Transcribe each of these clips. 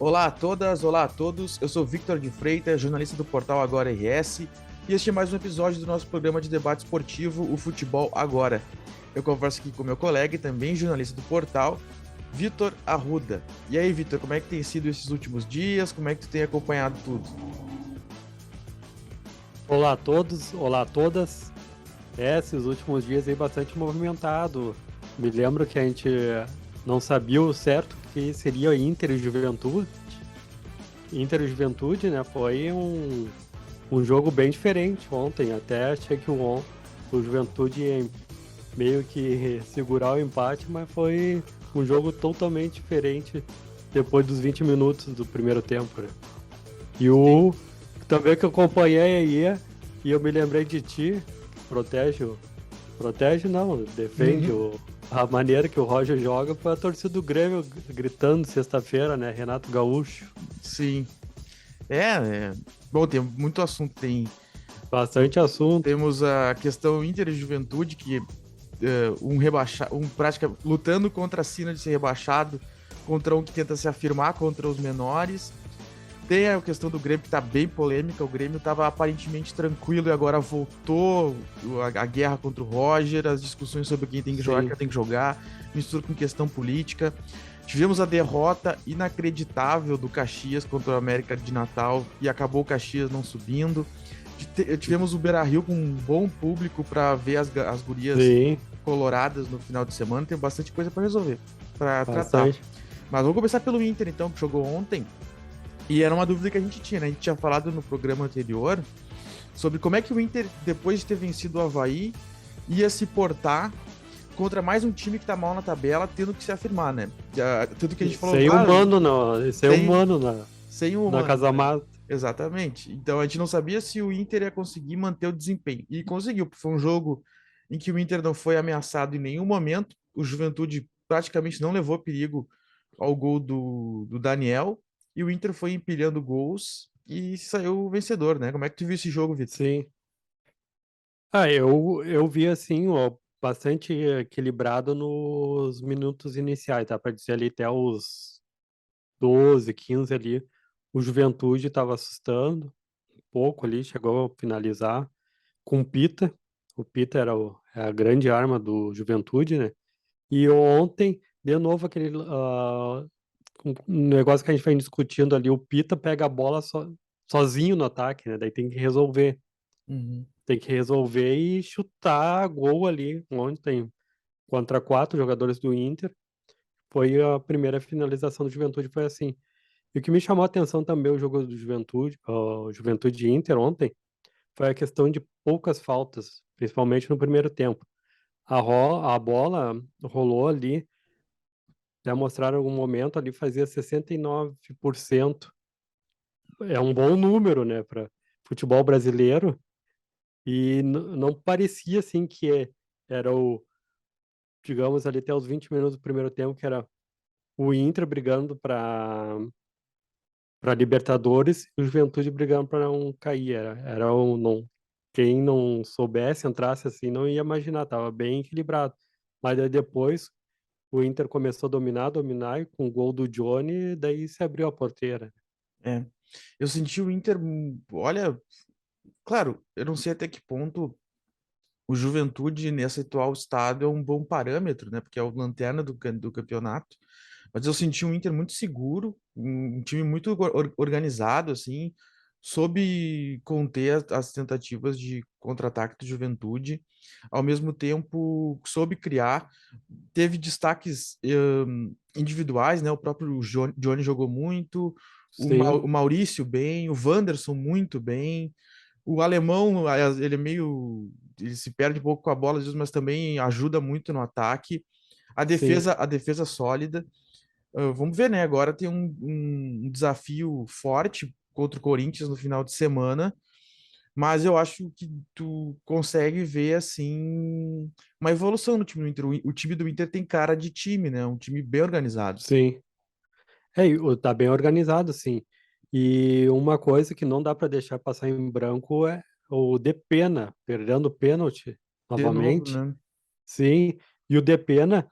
Olá a todas, olá a todos. Eu sou Victor de Freitas, jornalista do portal Agora RS, e este é mais um episódio do nosso programa de debate esportivo, o Futebol Agora. Eu converso aqui com meu colega e também jornalista do portal, Vitor Arruda. E aí, Vitor, como é que tem sido esses últimos dias? Como é que tu tem acompanhado tudo? Olá a todos, olá a todas. Esses últimos dias aí bastante movimentado. Me lembro que a gente não sabia o certo que seria Inter e Juventude. Inter e Juventude, né? Foi um jogo bem diferente ontem. Até achei que o Juventude ia meio que segurar o empate, mas foi um jogo totalmente diferente depois dos 20 minutos do primeiro tempo, né? E Sim. o também que eu acompanhei aí, e eu me lembrei de ti, protege não, defende Uhum. a maneira que o Roger joga foi a torcida do Grêmio gritando sexta-feira, né? Renato Gaúcho, Sim. Bom, tem muito assunto. bastante assunto. Temos a questão Inter e Juventude, que lutando contra a sina de ser rebaixado, contra um que tenta se afirmar contra os menores. Tem a questão do Grêmio que tá bem polêmica. O Grêmio estava aparentemente tranquilo e agora voltou a guerra contra o Roger, as discussões sobre quem tem que jogar, Sim, quem tem que jogar, mistura com questão política. Tivemos a derrota inacreditável do Caxias contra o América de Natal e acabou o Caxias não subindo. Tivemos o Beira-Rio com um bom público para ver as gurias sim, coloradas no final de semana. Tem bastante coisa para resolver, para tratar. bastante. Mas vamos começar pelo Inter, então, que jogou ontem. E era uma dúvida que a gente tinha, né? A gente tinha falado no programa anterior sobre como é que o Inter, depois de ter vencido o Avaí, ia se portar contra mais um time que tá mal na tabela, tendo que se afirmar, né? Tudo que a gente falou, Sem humano, não, sem sem, humano sem um na humano, Casa né? Mata. Exatamente. Então a gente não sabia se o Inter ia conseguir manter o desempenho. E conseguiu, porque foi um jogo em que o Inter não foi ameaçado em nenhum momento. O Juventude praticamente não levou perigo ao gol do Daniel. E o Inter foi empilhando gols e saiu vencedor, né? Como é que tu viu esse jogo, Vitor? Sim. Eu vi assim, ó, bastante equilibrado nos minutos iniciais, tá? Para dizer ali até os 12, 15 ali, o Juventude estava assustando um pouco ali, chegou a finalizar com o Pita. O Pita é a grande arma do Juventude, né? E ontem, de novo, aquele um negócio que a gente vem discutindo ali, o Pita pega a bola sozinho no ataque, né? Daí Uhum. tem que resolver e chutar gol ali, onde tem contra 4 jogadores do Inter. Foi a primeira finalização do Juventude, foi assim. E o que me chamou a atenção também o jogo do Juventude, o Juventude e Inter ontem, foi a questão de poucas faltas, principalmente no primeiro tempo. A bola rolou ali, já mostraram algum momento ali, fazia 69%. É um bom número, né, para futebol brasileiro. E não parecia assim era digamos ali até os 20 minutos do primeiro tempo, que era o Inter brigando para Libertadores e o Juventude brigando para não cair. Era um, não, quem não soubesse, entrasse assim, não ia imaginar, tava bem equilibrado. Mas daí depois o Inter começou a dominar, e com o gol do Johnny, daí se abriu a porteira. É. Eu senti o Inter, olha, claro, eu não sei até que ponto o Juventude nesse atual estado é um bom parâmetro, né? Porque é o lanterna do campeonato. Mas eu senti um Inter muito seguro, um time muito organizado, assim, soube conter as tentativas de contra-ataque do Juventude, ao mesmo tempo soube criar, teve destaques individuais, né? O próprio Johnny jogou muito, Sim, O Maurício bem, o Wanderson muito bem, o alemão, ele é meio. Ele se perde um pouco com a bola, às vezes, mas também ajuda muito no ataque. sim. A defesa sólida. Vamos ver, né? Agora tem um desafio forte contra o Corinthians no final de semana, mas eu acho que tu consegue ver, assim, uma evolução no time do Inter. O time do Inter tem cara de time, né? Um time bem organizado. Sim. Tá bem organizado, sim. E uma coisa que não dá para deixar passar em branco é o Depena, perdendo o pênalti De novo, novamente. né? Sim, e o Depena,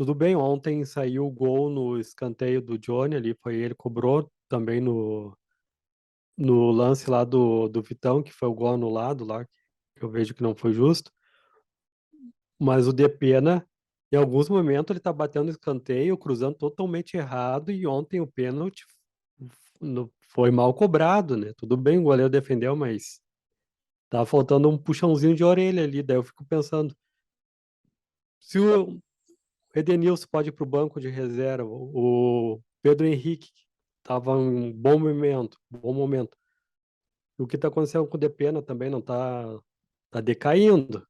tudo bem, ontem saiu o gol no escanteio do Johnny ali, foi ele que cobrou também no lance lá do Vitão, que foi o gol anulado lá, que eu vejo que não foi justo. Mas o Depena, em alguns momentos, ele tá batendo escanteio, cruzando totalmente errado, e ontem o pênalti foi mal cobrado, né? Tudo bem, o goleiro defendeu, mas tá faltando um puxãozinho de orelha ali. Daí eu fico pensando, se o Edenilson pode ir pro banco de reserva, o Pedro Henrique tava em bom momento. O que tá acontecendo com o Depena também não tá decaindo.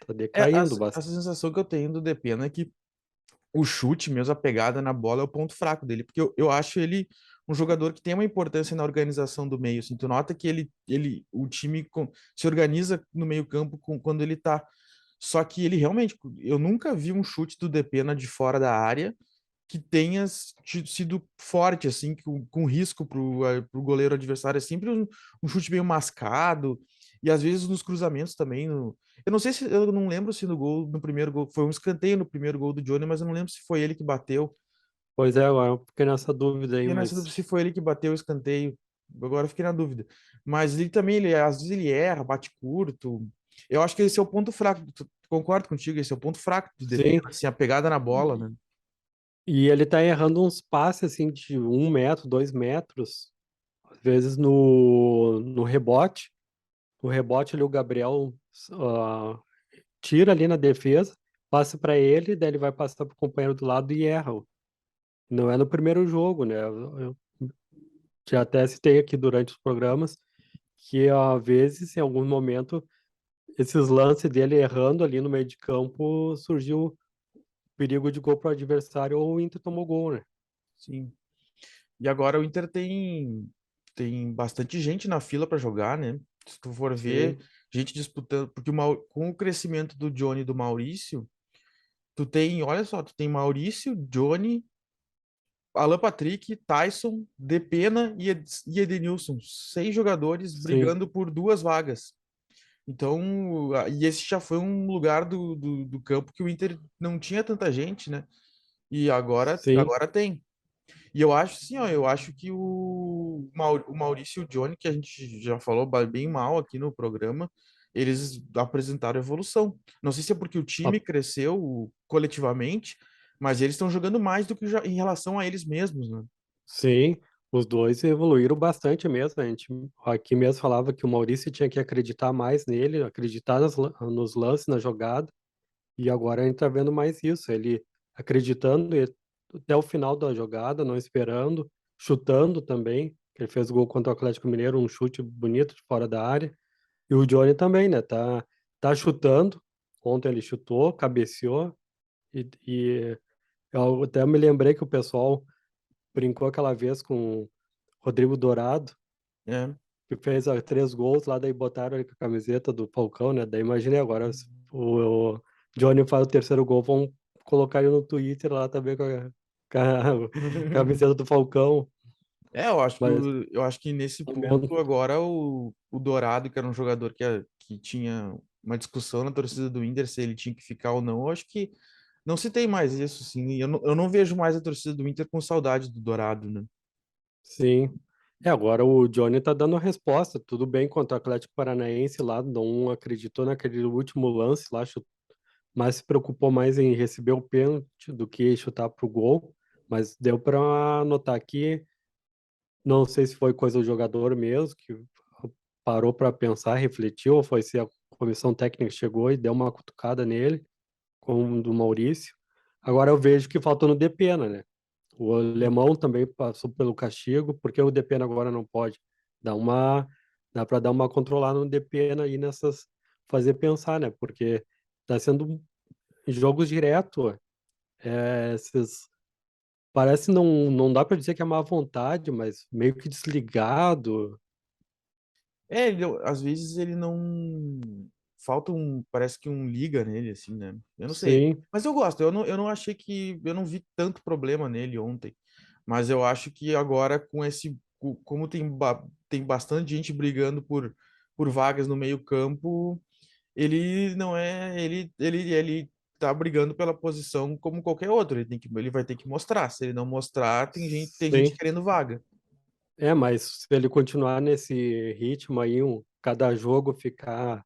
Tá É, decaindo a bastante. sensação que eu tenho do Depena é que o chute mesmo, a pegada na bola é o ponto fraco dele, porque eu acho ele um jogador que tem uma importância na organização do meio, assim, tu nota que o time se organiza no meio campo quando ele tá, só que ele realmente, eu nunca vi um chute do Depena de fora da área que tenha sido forte, assim, com risco pro goleiro adversário. É sempre um chute meio mascado, e às vezes nos cruzamentos também. Eu não sei se, eu não lembro se no primeiro gol, foi um escanteio no primeiro gol do Johnny, mas eu não lembro se foi ele que bateu. Pois é, agora eu fiquei nessa dúvida aí, Fiquei nessa mas dúvida se foi ele que bateu o escanteio. Agora eu fiquei na dúvida. Mas ele também, às vezes ele erra, bate curto. Eu acho que esse é o ponto fraco. Concordo contigo, esse é o ponto fraco do DP, sim. assim, a pegada na bola, né? E ele tá errando uns passes assim de 1 metro, 2 metros, às vezes no rebote. No rebote ali o Gabriel ah, tira ali na defesa, passa para ele, daí ele vai passar pro companheiro do lado e erra. Não é no primeiro jogo, né? Eu já até citei aqui durante os programas que às vezes, em algum momento, esses lances dele errando ali no meio de campo surgiu perigo de gol para o adversário ou o Inter tomou gol, né? Sim. E agora o Inter tem bastante gente na fila para jogar, né? Se tu for ver, Sim, gente disputando, porque com o crescimento do Johnny e do Maurício, olha só, tu tem Maurício, Johnny, Alan Patrick, Tyson, Depena e Edenilson, 6 jogadores sim, brigando por 2 vagas. Então, e esse já foi um lugar do campo que o Inter não tinha tanta gente, né? E sim. agora tem. E eu acho, sim, ó, eu acho que o Maurício e o Johnny, que a gente já falou bem mal aqui no programa, eles apresentaram evolução. Não sei se é porque o time cresceu coletivamente, mas eles estão jogando mais do que em relação a eles mesmos, né? Sim, os dois evoluíram bastante mesmo. A gente aqui mesmo falava que o Maurício tinha que acreditar mais nele, acreditar nos lances, na jogada, e agora a gente tá vendo mais isso, ele acreditando até o final da jogada, não esperando, chutando também. Ele fez gol contra o Atlético Mineiro, um chute bonito de fora da área. E o Johnny também, né? Tá chutando. Ontem ele chutou, cabeceou, e eu até me lembrei que o pessoal brincou aquela vez com o Rodrigo Dourado, É. que fez 3 gols lá, daí botaram ele com a camiseta do Falcão, né? Daí imaginei agora, se o Johnny faz o terceiro gol, vão colocar ele no Twitter lá também com a camiseta do Falcão. Mas, Eu acho que nesse ao ponto menos, agora o Dourado, que era um jogador que tinha uma discussão na torcida do Inter se ele tinha que ficar ou não, eu acho que não se tem mais isso, assim. Eu não vejo mais a torcida do Inter com saudade do Dourado, né? sim. Agora o Johnny tá dando a resposta. Tudo bem contra o Atlético Paranaense lá, não acreditou naquele último lance lá, mas se preocupou mais em receber o pênalti do que chutar pro gol. Mas deu para notar que não sei se foi coisa do jogador mesmo, que parou para pensar, refletiu, ou foi se a comissão técnica chegou e deu uma cutucada nele, como o do Maurício. Agora eu vejo que faltou no Depena, né? O alemão também passou pelo castigo, porque o Depena agora não pode. Dá uma, dá para dar uma controlada no Depena aí nessas, fazer pensar, né? Porque tá sendo jogos direto, esses parece não dá para dizer que é má vontade, mas meio que desligado. É, às vezes ele não. Falta parece que um liga nele, assim, né? Eu não sei. Sim, Mas eu gosto. Eu não achei que. Eu não vi tanto problema nele ontem. Mas eu acho que agora, com esse. Como tem bastante gente brigando por vagas no meio-campo, ele não é. Ele tá brigando pela posição como qualquer outro. Ele vai ter que mostrar. Se ele não mostrar, tem gente Sim. querendo vaga. Mas se ele continuar nesse ritmo aí, cada jogo ficar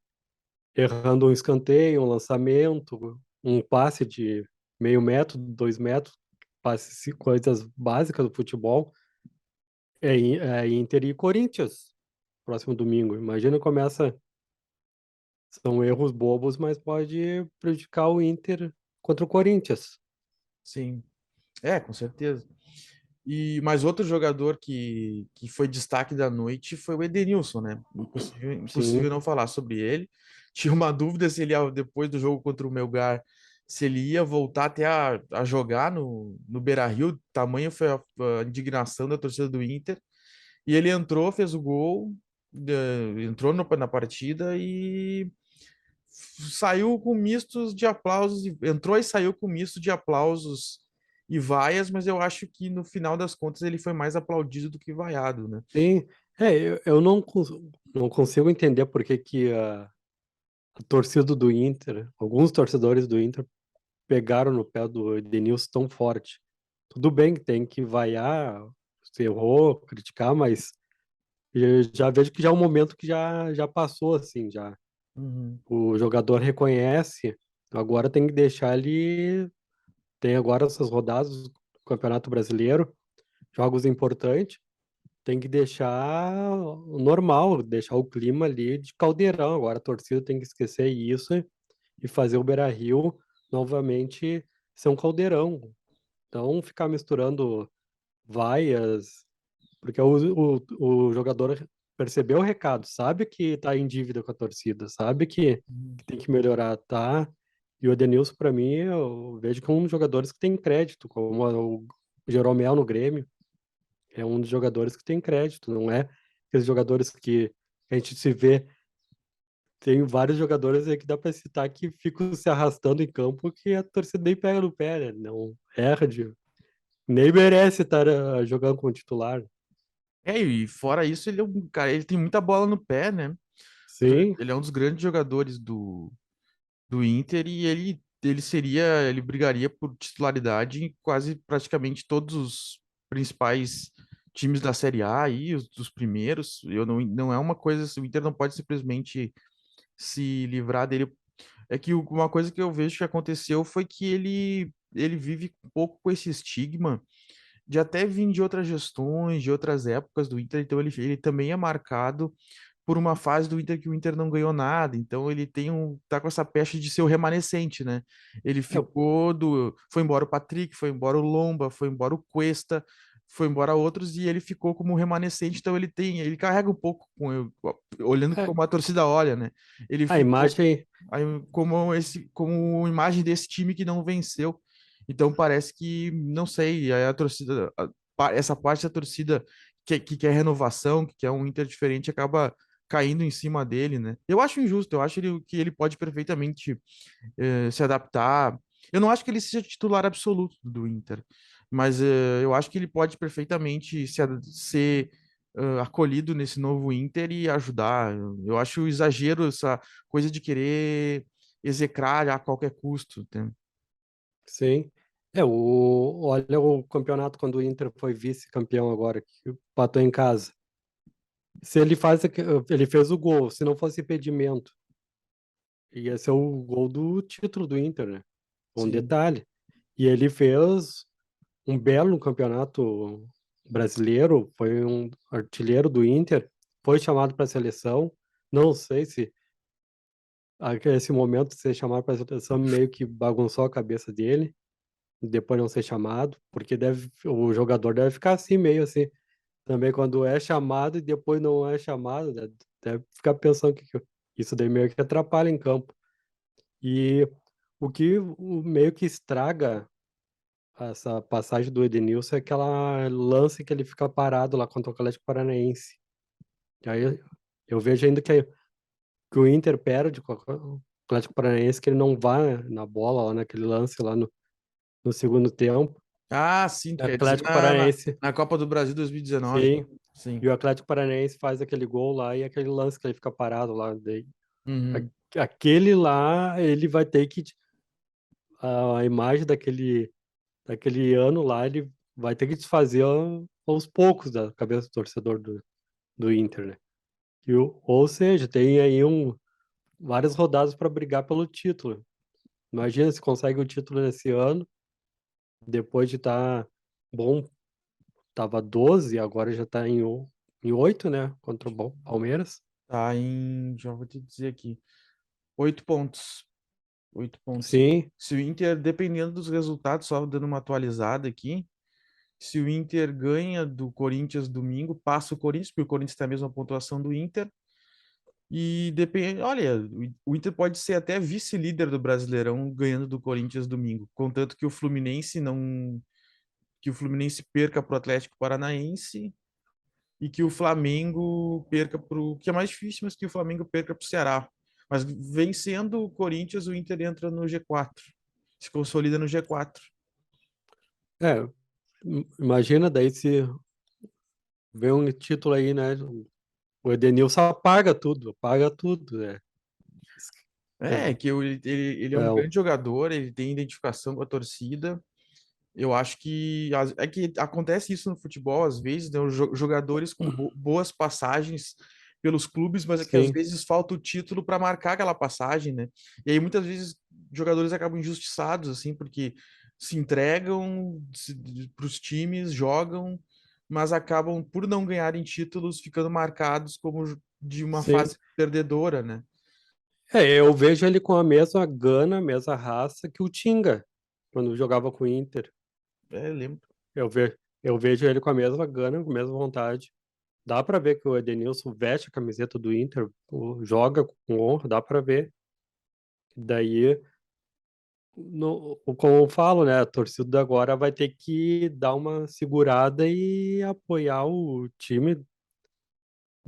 errando um escanteio, um lançamento, um passe de meio metro, 2 metros, passe, coisas básicas do futebol, é Inter e Corinthians, próximo domingo. Imagina, começa, são erros bobos, mas pode prejudicar o Inter contra o Corinthians. Sim, com certeza. Mas outro jogador que foi destaque da noite foi o Edenilson, né? Impossível Sim, não falar sobre ele. Tinha uma dúvida se ele, depois do jogo contra o Melgar, se ele ia voltar até a jogar no Beira-Rio. Tamanho foi a indignação da torcida do Inter. E ele entrou, fez o gol, entrou na partida e saiu com mistos de aplausos, entrou e saiu com misto de aplausos e vaias, mas eu acho que no final das contas ele foi mais aplaudido do que vaiado, né? sim. Eu não consigo entender por que que a torcida do Inter, alguns torcedores do Inter, pegaram no pé do Edenilson tão forte. Tudo bem que tem que vaiar, se errou, criticar, mas eu já vejo que já é um momento que já passou, assim, já. Uhum, O jogador reconhece, agora tem que deixar ele. Tem agora essas rodadas do Campeonato Brasileiro, jogos importantes, tem que deixar normal, deixar o clima ali de caldeirão. Agora a torcida tem que esquecer isso e fazer o Beira-Rio novamente ser um caldeirão. Não ficar misturando vaias, porque o jogador percebeu o recado, sabe que tá em dívida com a torcida, sabe uhum, que tem que melhorar, tá? E o Edenilson, para mim, eu vejo como um dos jogadores que tem crédito, como o Jeromel no Grêmio, é um dos jogadores que tem crédito, não é aqueles jogadores que a gente se vê. Tem vários jogadores aí que dá para citar que ficam se arrastando em campo que a torcida nem pega no pé, né? Não erra de. Nem merece estar jogando como titular. E fora isso, ele é um cara, ele tem muita bola no pé, né? Sim, Ele é um dos grandes jogadores do Inter e ele brigaria por titularidade em quase praticamente todos os principais times da Série A aí, os dos primeiros. Não é uma coisa, o Inter não pode simplesmente se livrar dele. É que uma coisa que eu vejo que aconteceu foi que ele vive um pouco com esse estigma de até vir de outras gestões, de outras épocas do Inter, então ele também é marcado por uma fase do Inter que o Inter não ganhou nada, então ele tá com essa peste de ser o remanescente, né? Ele é, foi embora o Patrick, foi embora o Lomba, foi embora o Cuesta, foi embora outros e ele ficou como remanescente, então ele carrega um pouco olhando é, como a torcida olha, né? Ele a ficou imagem. aí, como imagem desse time que não venceu. Então parece que, não sei, aí a torcida, essa parte da torcida que quer renovação, que quer um Inter diferente, acaba caindo em cima dele, né? Eu acho injusto, eu acho que ele pode perfeitamente se adaptar. Eu não acho que ele seja titular absoluto do Inter, mas eu acho que ele pode perfeitamente ser acolhido nesse novo Inter e ajudar. Eu acho exagero essa coisa de querer execrar a qualquer custo, né? Sim. Olha o campeonato quando o Inter foi vice-campeão agora, que empatou em casa. Se ele faz, ele fez o gol, se não fosse impedimento, ia ser o gol do título do Inter, né? Um Sim. detalhe. E ele fez um belo campeonato brasileiro, foi um artilheiro do Inter, foi chamado para a seleção. Não sei se esse momento de ser chamado para a seleção meio que bagunçou a cabeça dele, depois não ser chamado, porque o jogador deve ficar assim, meio assim, também quando é chamado e depois não é chamado, né? Deve ficar pensando que isso daí meio que atrapalha em campo. E meio que estraga essa passagem do Edenilson é aquela lance que ele fica parado lá contra o Atlético Paranaense. E aí eu vejo ainda que o Inter perde com o Atlético Paranaense, que ele não vai na bola lá naquele lance lá no segundo tempo. Ah, sim, O tu quer dizer Atlético Paranaense, na Copa do Brasil 2019. sim. Sim. E o Atlético Paranaense faz aquele gol lá e aquele lance que ele fica parado lá. Daí, Uhum. aquele lá, ele vai ter que. a imagem daquele ano lá, ele vai ter que desfazer aos poucos da cabeça do torcedor do Inter, né? Ou seja, tem aí várias rodadas para brigar pelo título. Imagina se consegue o título nesse ano, depois de estar bom, tava 12, agora já tá em 8, né? Contra o Palmeiras. Tá em, já vou te dizer aqui, 8 pontos. 8 pontos. Sim, Se o Inter, dependendo dos resultados, só dando uma atualizada aqui, se o Inter ganha do Corinthians domingo, passa o Corinthians, porque o Corinthians tem a mesma pontuação do Inter. E depende, olha, o Inter pode ser até vice-líder do Brasileirão ganhando do Corinthians domingo, contanto que o Fluminense não, que o Fluminense perca para o Atlético Paranaense e que o Flamengo perca para o, que é mais difícil, mas que o Flamengo perca para o Ceará. Mas vencendo o Corinthians, o Inter entra no G4, se consolida no G4. é. Imagina daí se vem um título aí, né? O Edenilson apaga tudo, né? É, que ele é um É, grande jogador, ele tem identificação com a torcida. Eu acho que é que acontece isso no futebol às vezes, né? Os jogadores com boas passagens pelos clubes, mas é que às sim, vezes falta o título para marcar aquela passagem, né? E aí muitas vezes jogadores acabam injustiçados assim, porque se entregam para os times, jogam, mas acabam por não ganharem títulos ficando marcados como de uma sim. fase perdedora, né? Eu vejo ele com a mesma gana, a mesma raça que o Tinga, quando jogava com o Inter. É, lembro. Eu vejo ele com a mesma gana, com a mesma vontade. Dá pra ver que o Edenilson veste a camiseta do Inter, joga com honra, dá pra ver. Daí, como eu falo, né, a torcida agora vai ter que dar uma segurada e apoiar o time,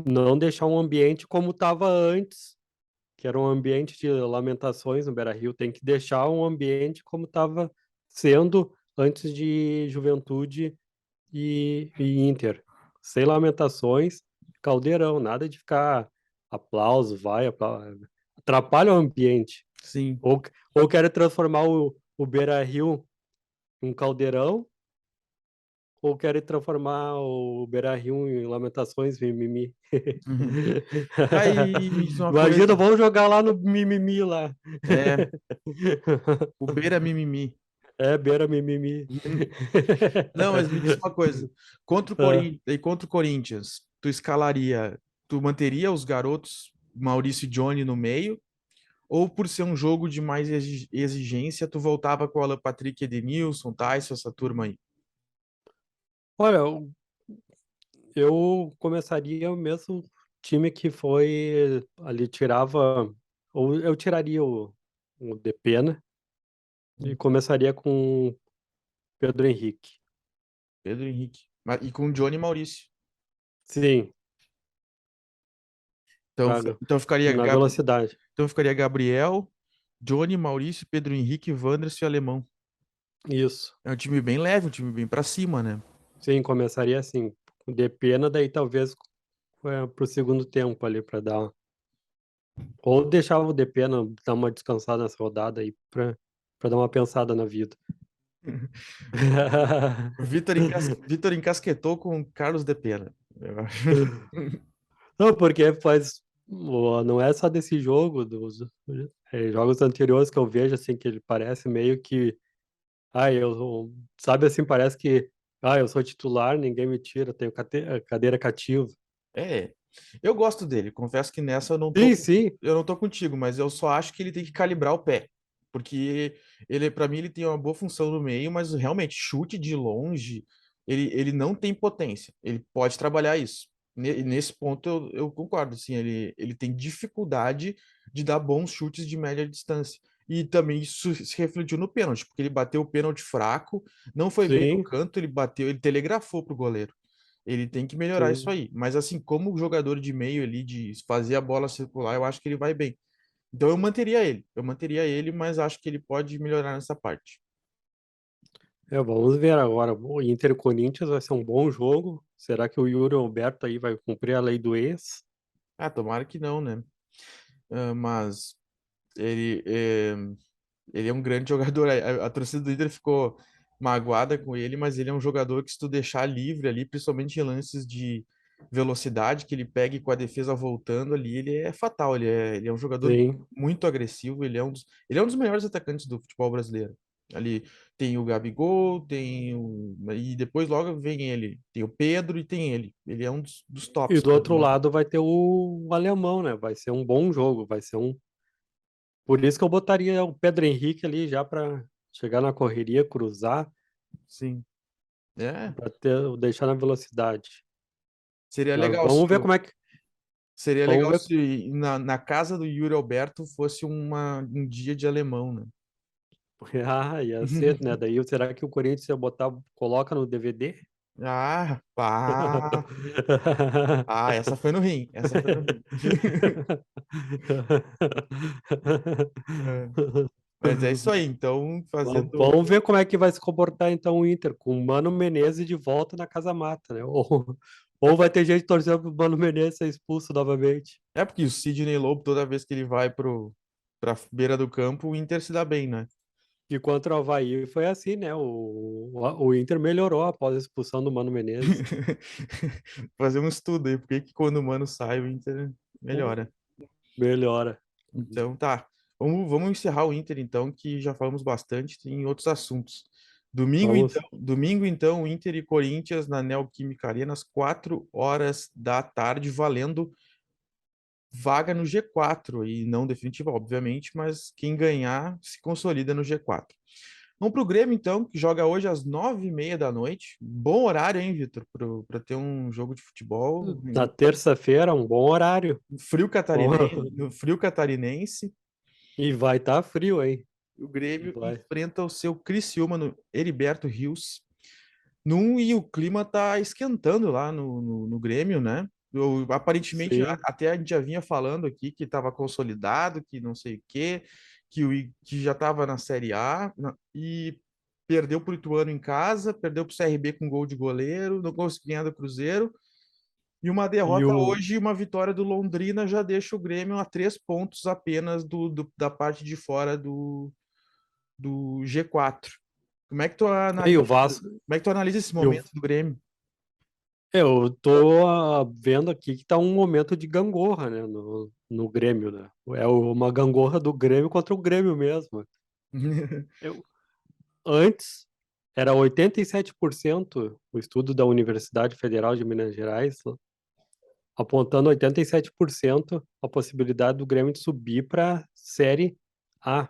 não deixar um ambiente como estava antes, que era um ambiente de lamentações no Beira-Rio, tem que deixar um ambiente como estava sendo antes de Juventude e Inter. Sem lamentações, caldeirão, nada de ficar aplauso, vai, aplauso. Atrapalha o ambiente. Sim. Ou, ou quer transformar o Beira-Rio em um caldeirão, ou quer transformar o Beira-Rio em lamentações, mimimi. Aí me diz uma Imagina, coisa. vamos jogar lá no mimimi lá. É, o Beira Mimimi. É, beira mimimi. Não, mas me diz uma coisa. Contra o Ah, Corinthians, e contra o Corinthians, tu escalaria, tu manteria os garotos Maurício e Johnny no meio? Ou por ser um jogo de mais exigência, tu voltava com o Alan Patrick, Edenilson, Tyson, essa turma aí? olha, eu começaria o mesmo time que foi ali, tirava, ou eu tiraria o Depena e começaria com Pedro Henrique. Pedro Henrique. E com Johnny e Maurício. Sim, Então, Fraga, então ficaria, na velocidade. então ficaria Gabriel, Johnny, Maurício, Pedro Henrique, Wanderson e Alemão. Isso. É um time bem leve, um time bem pra cima, né? Sim, começaria assim, com Depena, daí talvez pro segundo tempo ali para dar. Ou deixava o Depena dar uma descansada nessa rodada aí para dar uma pensada na vida. Vitor encasquetou com Carlos de Pena. Eu acho. Não, porque não é só desse jogo, dos jogos anteriores que eu vejo, assim, que ele parece meio que, sabe assim, parece que, eu sou titular, ninguém me tira, tenho cadeira cativa. É, eu gosto dele. Confesso que nessa Sim, sim, eu não tô contigo, mas eu só acho que ele tem que calibrar o pé, porque ele, para mim, ele tem uma boa função no meio, mas realmente chute de longe, ele não tem potência. Ele pode trabalhar isso. Nesse ponto eu concordo, assim, ele tem dificuldade de dar bons chutes de média distância. E também isso se refletiu no pênalti, porque ele bateu o pênalti fraco, não foi bem no sim, canto, ele bateu, ele telegrafou pro goleiro. Ele tem que melhorar isso sim. aí. Mas assim, como jogador de meio ali, de fazer a bola circular, eu acho que ele vai bem. Então eu manteria ele. Eu manteria ele, mas acho que ele pode melhorar nessa parte. Vamos ver agora, o Inter e Corinthians vai ser um bom jogo, será que o Yuri Alberto aí vai cumprir a lei do ex? Ah, tomara que não, né? Ah, mas ele. Ele é um grande jogador. A torcida do Inter ficou magoada com ele, mas ele é um jogador que, se tu deixar livre ali, principalmente em lances de velocidade, que ele pegue com a defesa voltando ali, ele é fatal. Ele é um jogador Sim. muito agressivo. Ele é um dos melhores atacantes do futebol brasileiro. Ali tem o Gabigol, e depois logo vem ele. Tem o Pedro e tem ele. Ele é um dos E tops do pra outro mim. lado vai ter o alemão, né? Vai ser um bom jogo, vai ser um. Por isso que eu botaria o Pedro Henrique ali já para chegar na correria, cruzar, Sim. É, para ter, deixar na velocidade. seria Mas legal se vamos ver como é que. Seria Vamos legal ver. se na casa do Yuri Alberto fosse um dia de alemão, né? Ah, ia ser, né? Daí será que o Corinthians ia botar, coloca no DVD? Ah, pá. Ah, essa foi no rim. Essa foi no rim. É. Mas é isso aí. Então, Vamos ver como é que vai se comportar então o Inter, com o Mano Menezes de volta na Casa Mata, né? Ou vai ter gente torcendo pro Mano Menezes ser expulso novamente. É porque o Sidney Lobo, toda vez que ele vai pra beira do campo, o Inter se dá bem, né? E contra o Avaí foi assim, né? O Inter melhorou após a expulsão do Mano Menezes. Fazer um estudo aí, porque que quando o Mano sai, o Inter melhora. Melhora. Então tá. Vamos encerrar o Inter, então, que já falamos bastante em outros assuntos. Vamos. Domingo, então, Inter e Corinthians na Neoquímica Arena, às 4 horas da tarde, valendo vaga no G4. E não definitiva, obviamente, mas quem ganhar se consolida no G4. Vamos para o Grêmio, então, que joga hoje às 9h30 da noite. Bom horário, hein, Vitor, para ter um jogo de futebol. Na terça-feira, um bom horário. Frio Bom. catarinense, no frio catarinense. E vai estar frio, hein? O Grêmio Vai. enfrenta o seu Criciúma no Heriberto Rios. E o clima tá esquentando lá no Grêmio, né? Aparentemente, Sim. até a gente já vinha falando aqui que estava consolidado, que não sei o quê, que já estava na Série A, e perdeu para o Ituano em casa, perdeu para o CRB com gol de goleiro, não conseguiu ganhar do Cruzeiro. E uma E derrota o, hoje, uma vitória do Londrina já deixa o Grêmio a 3 pontos apenas da parte de fora do G4. Como é que tu e analisa, o Vasco. como é que tu analisa esse E o, momento do Grêmio? eu tô vendo aqui que tá um momento de gangorra, né? No Grêmio, né? É uma gangorra do Grêmio contra o Grêmio mesmo. Eu, antes, era 87% o estudo da Universidade Federal de Minas Gerais, apontando 87% a possibilidade do Grêmio de subir para Série A.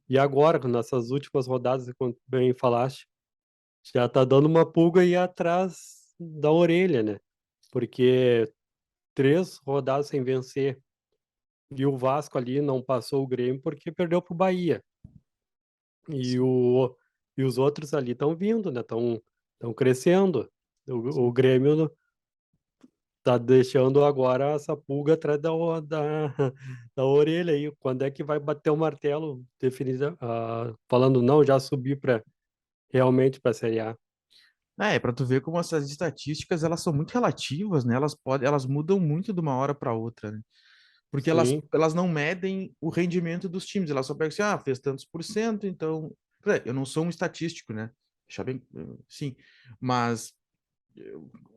E agora, nessas últimas rodadas, como bem falaste, já tá dando uma pulga aí atrás da orelha, né? Porque 3 rodadas sem vencer e o Vasco ali não passou o Grêmio porque perdeu pro Bahia. E, o, e os outros ali estão vindo, né? Estão crescendo. O Grêmio tá deixando agora essa pulga atrás da orelha aí. Quando é que vai bater o martelo definido, falando não, já subi para realmente para a Série A? Para tu ver como essas estatísticas elas são muito relativas, né? Elas mudam muito de uma hora para outra, né? Porque Sim, elas não medem o rendimento dos times, elas só pegam assim, fez tantos por cento, então. Eu não sou um estatístico, né? Deixa bem, sim, mas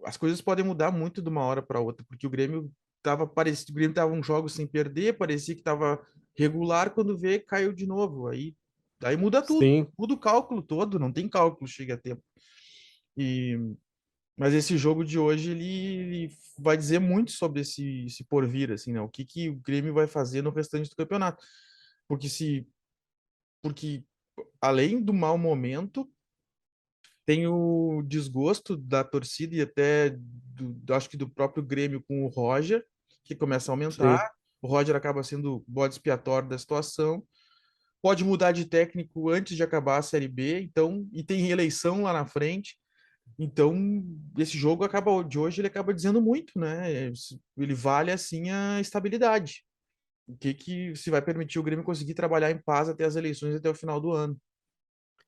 as coisas podem mudar muito de uma hora para outra, porque o Grêmio tava um jogo sem perder, parecia que tava regular, quando vê, caiu de novo. Aí muda tudo, sim. muda o cálculo todo, não tem cálculo, chega a tempo. E, mas esse jogo de hoje, ele vai dizer muito sobre esse porvir, assim, né? O que o Grêmio vai fazer no restante do campeonato. Porque porque além do mau momento, tem o desgosto da torcida e até acho que do próprio Grêmio com o Roger, que começa a aumentar. Sim. O Roger acaba sendo o bode expiatório da situação. Pode mudar de técnico antes de acabar a Série B, então, e tem reeleição lá na frente. Então, esse jogo de hoje ele acaba dizendo muito, né? Ele vale assim a estabilidade. O que se vai permitir o Grêmio conseguir trabalhar em paz até as eleições, até o final do ano.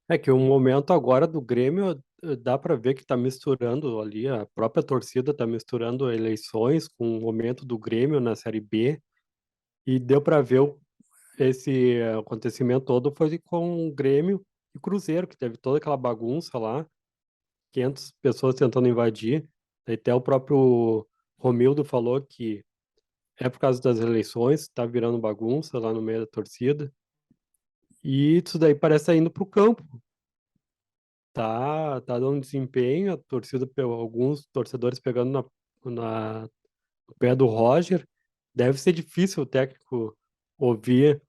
É que o momento agora do Grêmio dá para ver que está misturando ali, a própria torcida está misturando eleições com o momento do Grêmio na Série B e deu para ver esse acontecimento todo foi com o Grêmio e Cruzeiro, que teve toda aquela bagunça lá, 500 pessoas tentando invadir. Daí até o próprio Romildo falou que é por causa das eleições, tá virando bagunça lá no meio da torcida. E isso daí parece estar indo pro campo. Tá dando desempenho, a torcida, alguns torcedores pegando no pé do Roger. Deve ser difícil o técnico ouvir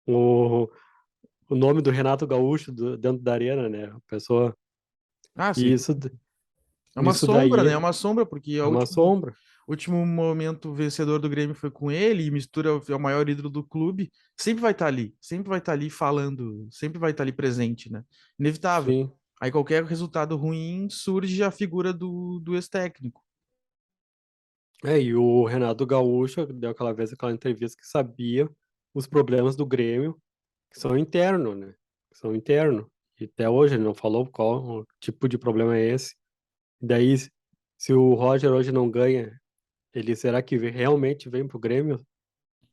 o, o nome do Renato Gaúcho dentro da arena, né? A pessoa. Ah, E sim. É uma isso sombra, né? daí É uma sombra, porque é uma sombra. último momento vencedor do Grêmio foi com ele, e mistura é o maior ídolo do clube. Sempre vai estar ali, sempre vai estar ali falando, sempre vai estar ali presente, né? Inevitável. Sim. Aí qualquer resultado ruim surge a figura do ex-técnico. E o Renato Gaúcho deu aquela vez aquela entrevista que sabia os problemas do Grêmio, que são internos, né? Que são internos. E até hoje ele não falou qual o tipo de problema é esse. Daí, se o Roger hoje não ganha, ele será que realmente vem pro Grêmio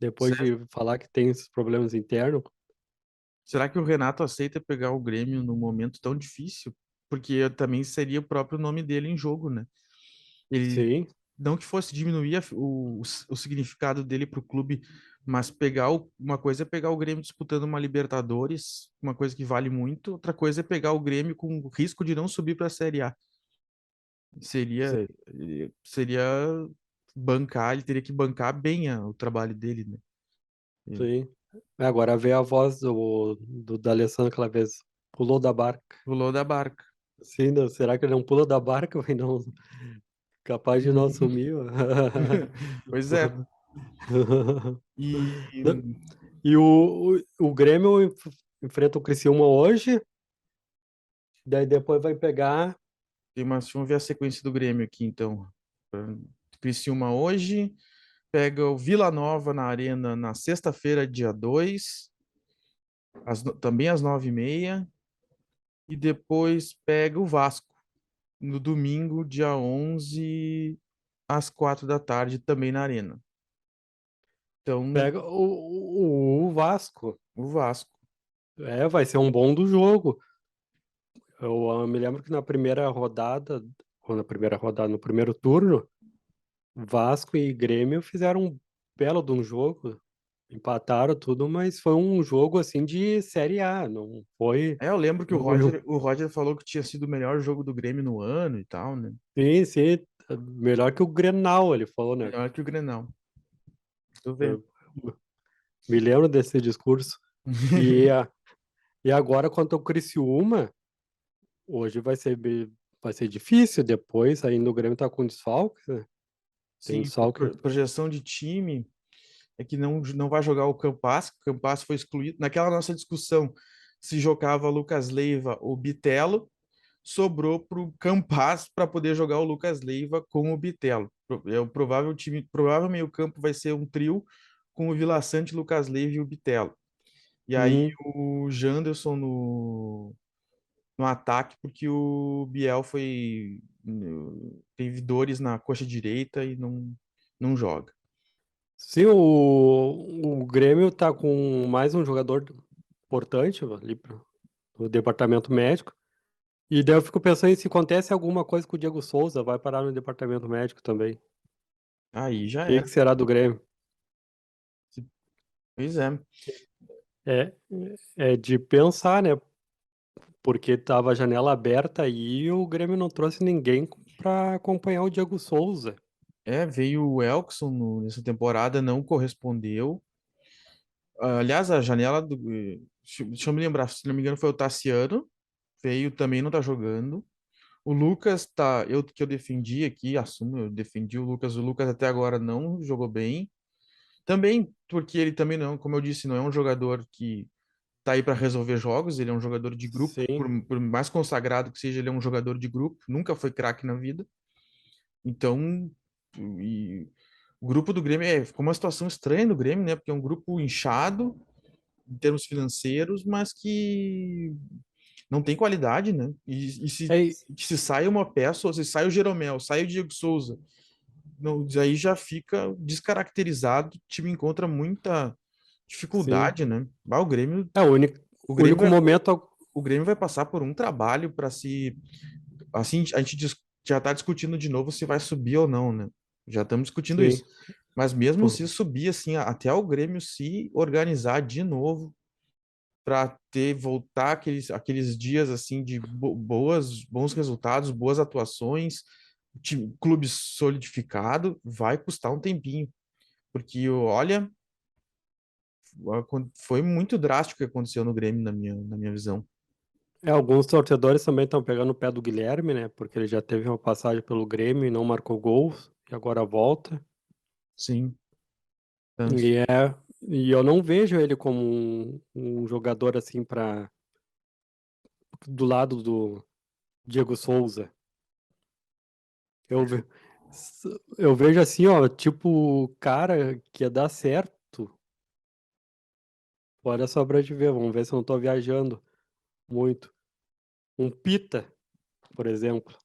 depois de falar que tem esses problemas internos? Será que o Renato aceita pegar o Grêmio num momento tão difícil? Porque também seria o próprio nome dele em jogo, né? Ele Sim, não que fosse diminuir o significado dele para o clube, mas uma coisa é pegar o Grêmio disputando uma Libertadores, uma coisa que vale muito, outra coisa é pegar o Grêmio com o risco de não subir para a Série A. sim, Seria bancar, ele teria que bancar bem o trabalho dele, né? E sim. Agora vê a voz do D'Alessandro aquela vez. Pulou da barca. pulou da barca. Sim, não, será que ele não pula da barca? Vai não, capaz de não assumir. Pois é. E E o Grêmio enfrenta o Criciúma hoje, daí depois vai pegar. vamos ver a sequência do Grêmio aqui, então. Criciúma hoje, pega o Vila Nova na Arena na sexta-feira, dia 2, também às 9h30, e depois pega o Vasco no domingo, dia 11, às 4 da tarde, também na Arena. Então, Pega o Vasco. o Vasco. Vai ser um bom do jogo. Eu me lembro que na primeira rodada, ou na primeira rodada, no primeiro turno, Vasco e Grêmio fizeram um belo de um jogo, empataram tudo, mas foi um jogo assim de Série A, não foi Eu lembro que o jogo. Roger, o Roger falou que tinha sido o melhor jogo do Grêmio no ano e tal, né? Sim, sim, melhor que o Grenal, ele falou, né? Melhor que o Grenal. Tu vê. Eu me lembro desse discurso. E, e agora, quanto ao Criciúma, hoje vai ser difícil. Depois, ainda o Grêmio tá com desfalque, né? Tem Sim, desfalque. projeção de time é que não vai jogar o Campas foi excluído. Naquela nossa discussão, se jogava Lucas Leiva ou Bitelo, sobrou para o Campas para poder jogar o Lucas Leiva com o Bitelo. É o provável time, provável meio-campo vai ser um trio com o Vila Sante, Lucas Leiva e o Bitelo. E aí Hum, o Janderson no ataque, porque o Biel teve dores na coxa direita e não joga. sim, o Grêmio tá com mais um jogador importante ali no departamento médico. E daí eu fico pensando em se acontece alguma coisa com o Diego Souza, vai parar no departamento médico também. O Aí já que era. que será do Grêmio? Pois é. É, é de pensar, né? Porque tava a janela aberta aí e o Grêmio não trouxe ninguém para acompanhar o Diego Souza. Veio o Elkson nessa temporada, não correspondeu. Aliás, a janela do. Deixa eu me lembrar, se não me engano, foi o Tassiano. Veio também, não tá jogando. O Lucas tá. Que eu defendi aqui, assumo, eu defendi o Lucas. O Lucas até agora não jogou bem. Também, porque ele também não, como eu disse, não é um jogador que tá aí para resolver jogos, ele é um jogador de grupo, Sim. por mais consagrado que seja, ele é um jogador de grupo, nunca foi craque na vida. Então, o grupo do Grêmio ficou uma situação estranha do Grêmio, né? Porque é um grupo inchado em termos financeiros, mas que não tem qualidade, né? E É, se sai uma peça, ou se sai o Jeromel, sai o Diego Souza, não, aí já fica descaracterizado, o time encontra sim. dificuldade, né? Ah, o Grêmio, É o único, o o Grêmio único vai, momento. o Grêmio vai passar por um trabalho para se, assim, a gente já está discutindo de novo se vai subir ou não, né? Já estamos discutindo Sim. isso. Mas mesmo se Por- subir, assim, até o Grêmio se organizar de novo para ter voltar aqueles dias assim de bons resultados, boas atuações, clube solidificado, vai custar um tempinho, porque olha, foi muito drástico o que aconteceu no Grêmio na minha visão. Alguns torcedores também estão pegando o pé do Guilherme, né? Porque ele já teve uma passagem pelo Grêmio e não marcou gols, e agora volta. Sim, tá. E eu não vejo ele como um jogador assim para do lado do Diego Souza. Eu, ve- eu vejo assim, ó, tipo, o cara que ia dar certo. Olha só pra te ver, vamos ver se eu não tô viajando muito. Um Pita, por exemplo.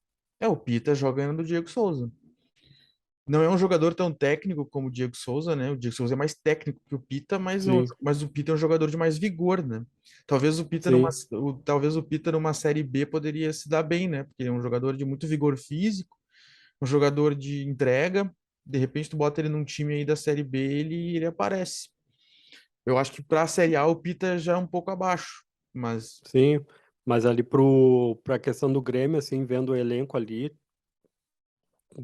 O Pita joga no Diego Souza. Não é um jogador tão técnico como o Diego Souza, né? O Diego Souza é mais técnico que o Pita, Sim, mas o Pita é um jogador de mais vigor, né? sim, Talvez o Pita numa série B poderia se dar bem, né? Porque ele é um jogador de muito vigor físico, um jogador de entrega. De repente tu bota ele num time aí da série B, ele aparece. Eu acho que para a série A o Pita já é um pouco abaixo, mas sim. Mas ali pra questão do Grêmio, assim, vendo o elenco ali,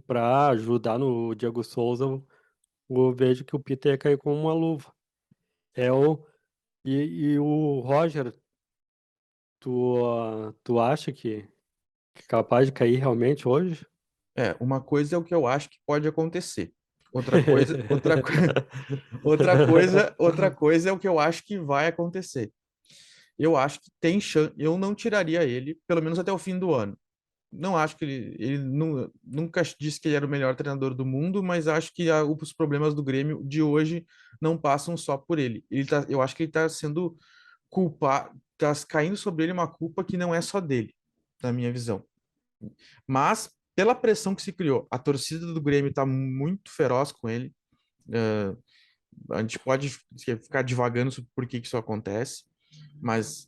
pra ajudar no Diego Souza, eu vejo que o Pita ia cair com uma luva. É o, e o Roger, tu acha que é capaz de cair realmente hoje? uma coisa é o que eu acho que pode acontecer. Outra coisa é o que eu acho que vai acontecer. Eu acho que tem chance. Eu não tiraria ele, pelo menos até o fim do ano. Não acho que ele nunca disse que ele era o melhor treinador do mundo, mas acho que os problemas do Grêmio de hoje não passam só por ele. Eu acho que ele está sendo culpado, está caindo sobre ele uma culpa que não é só dele, na minha visão. Mas pela pressão que se criou, a torcida do Grêmio está muito feroz com ele. É, a gente pode ficar divagando sobre por que isso acontece, mas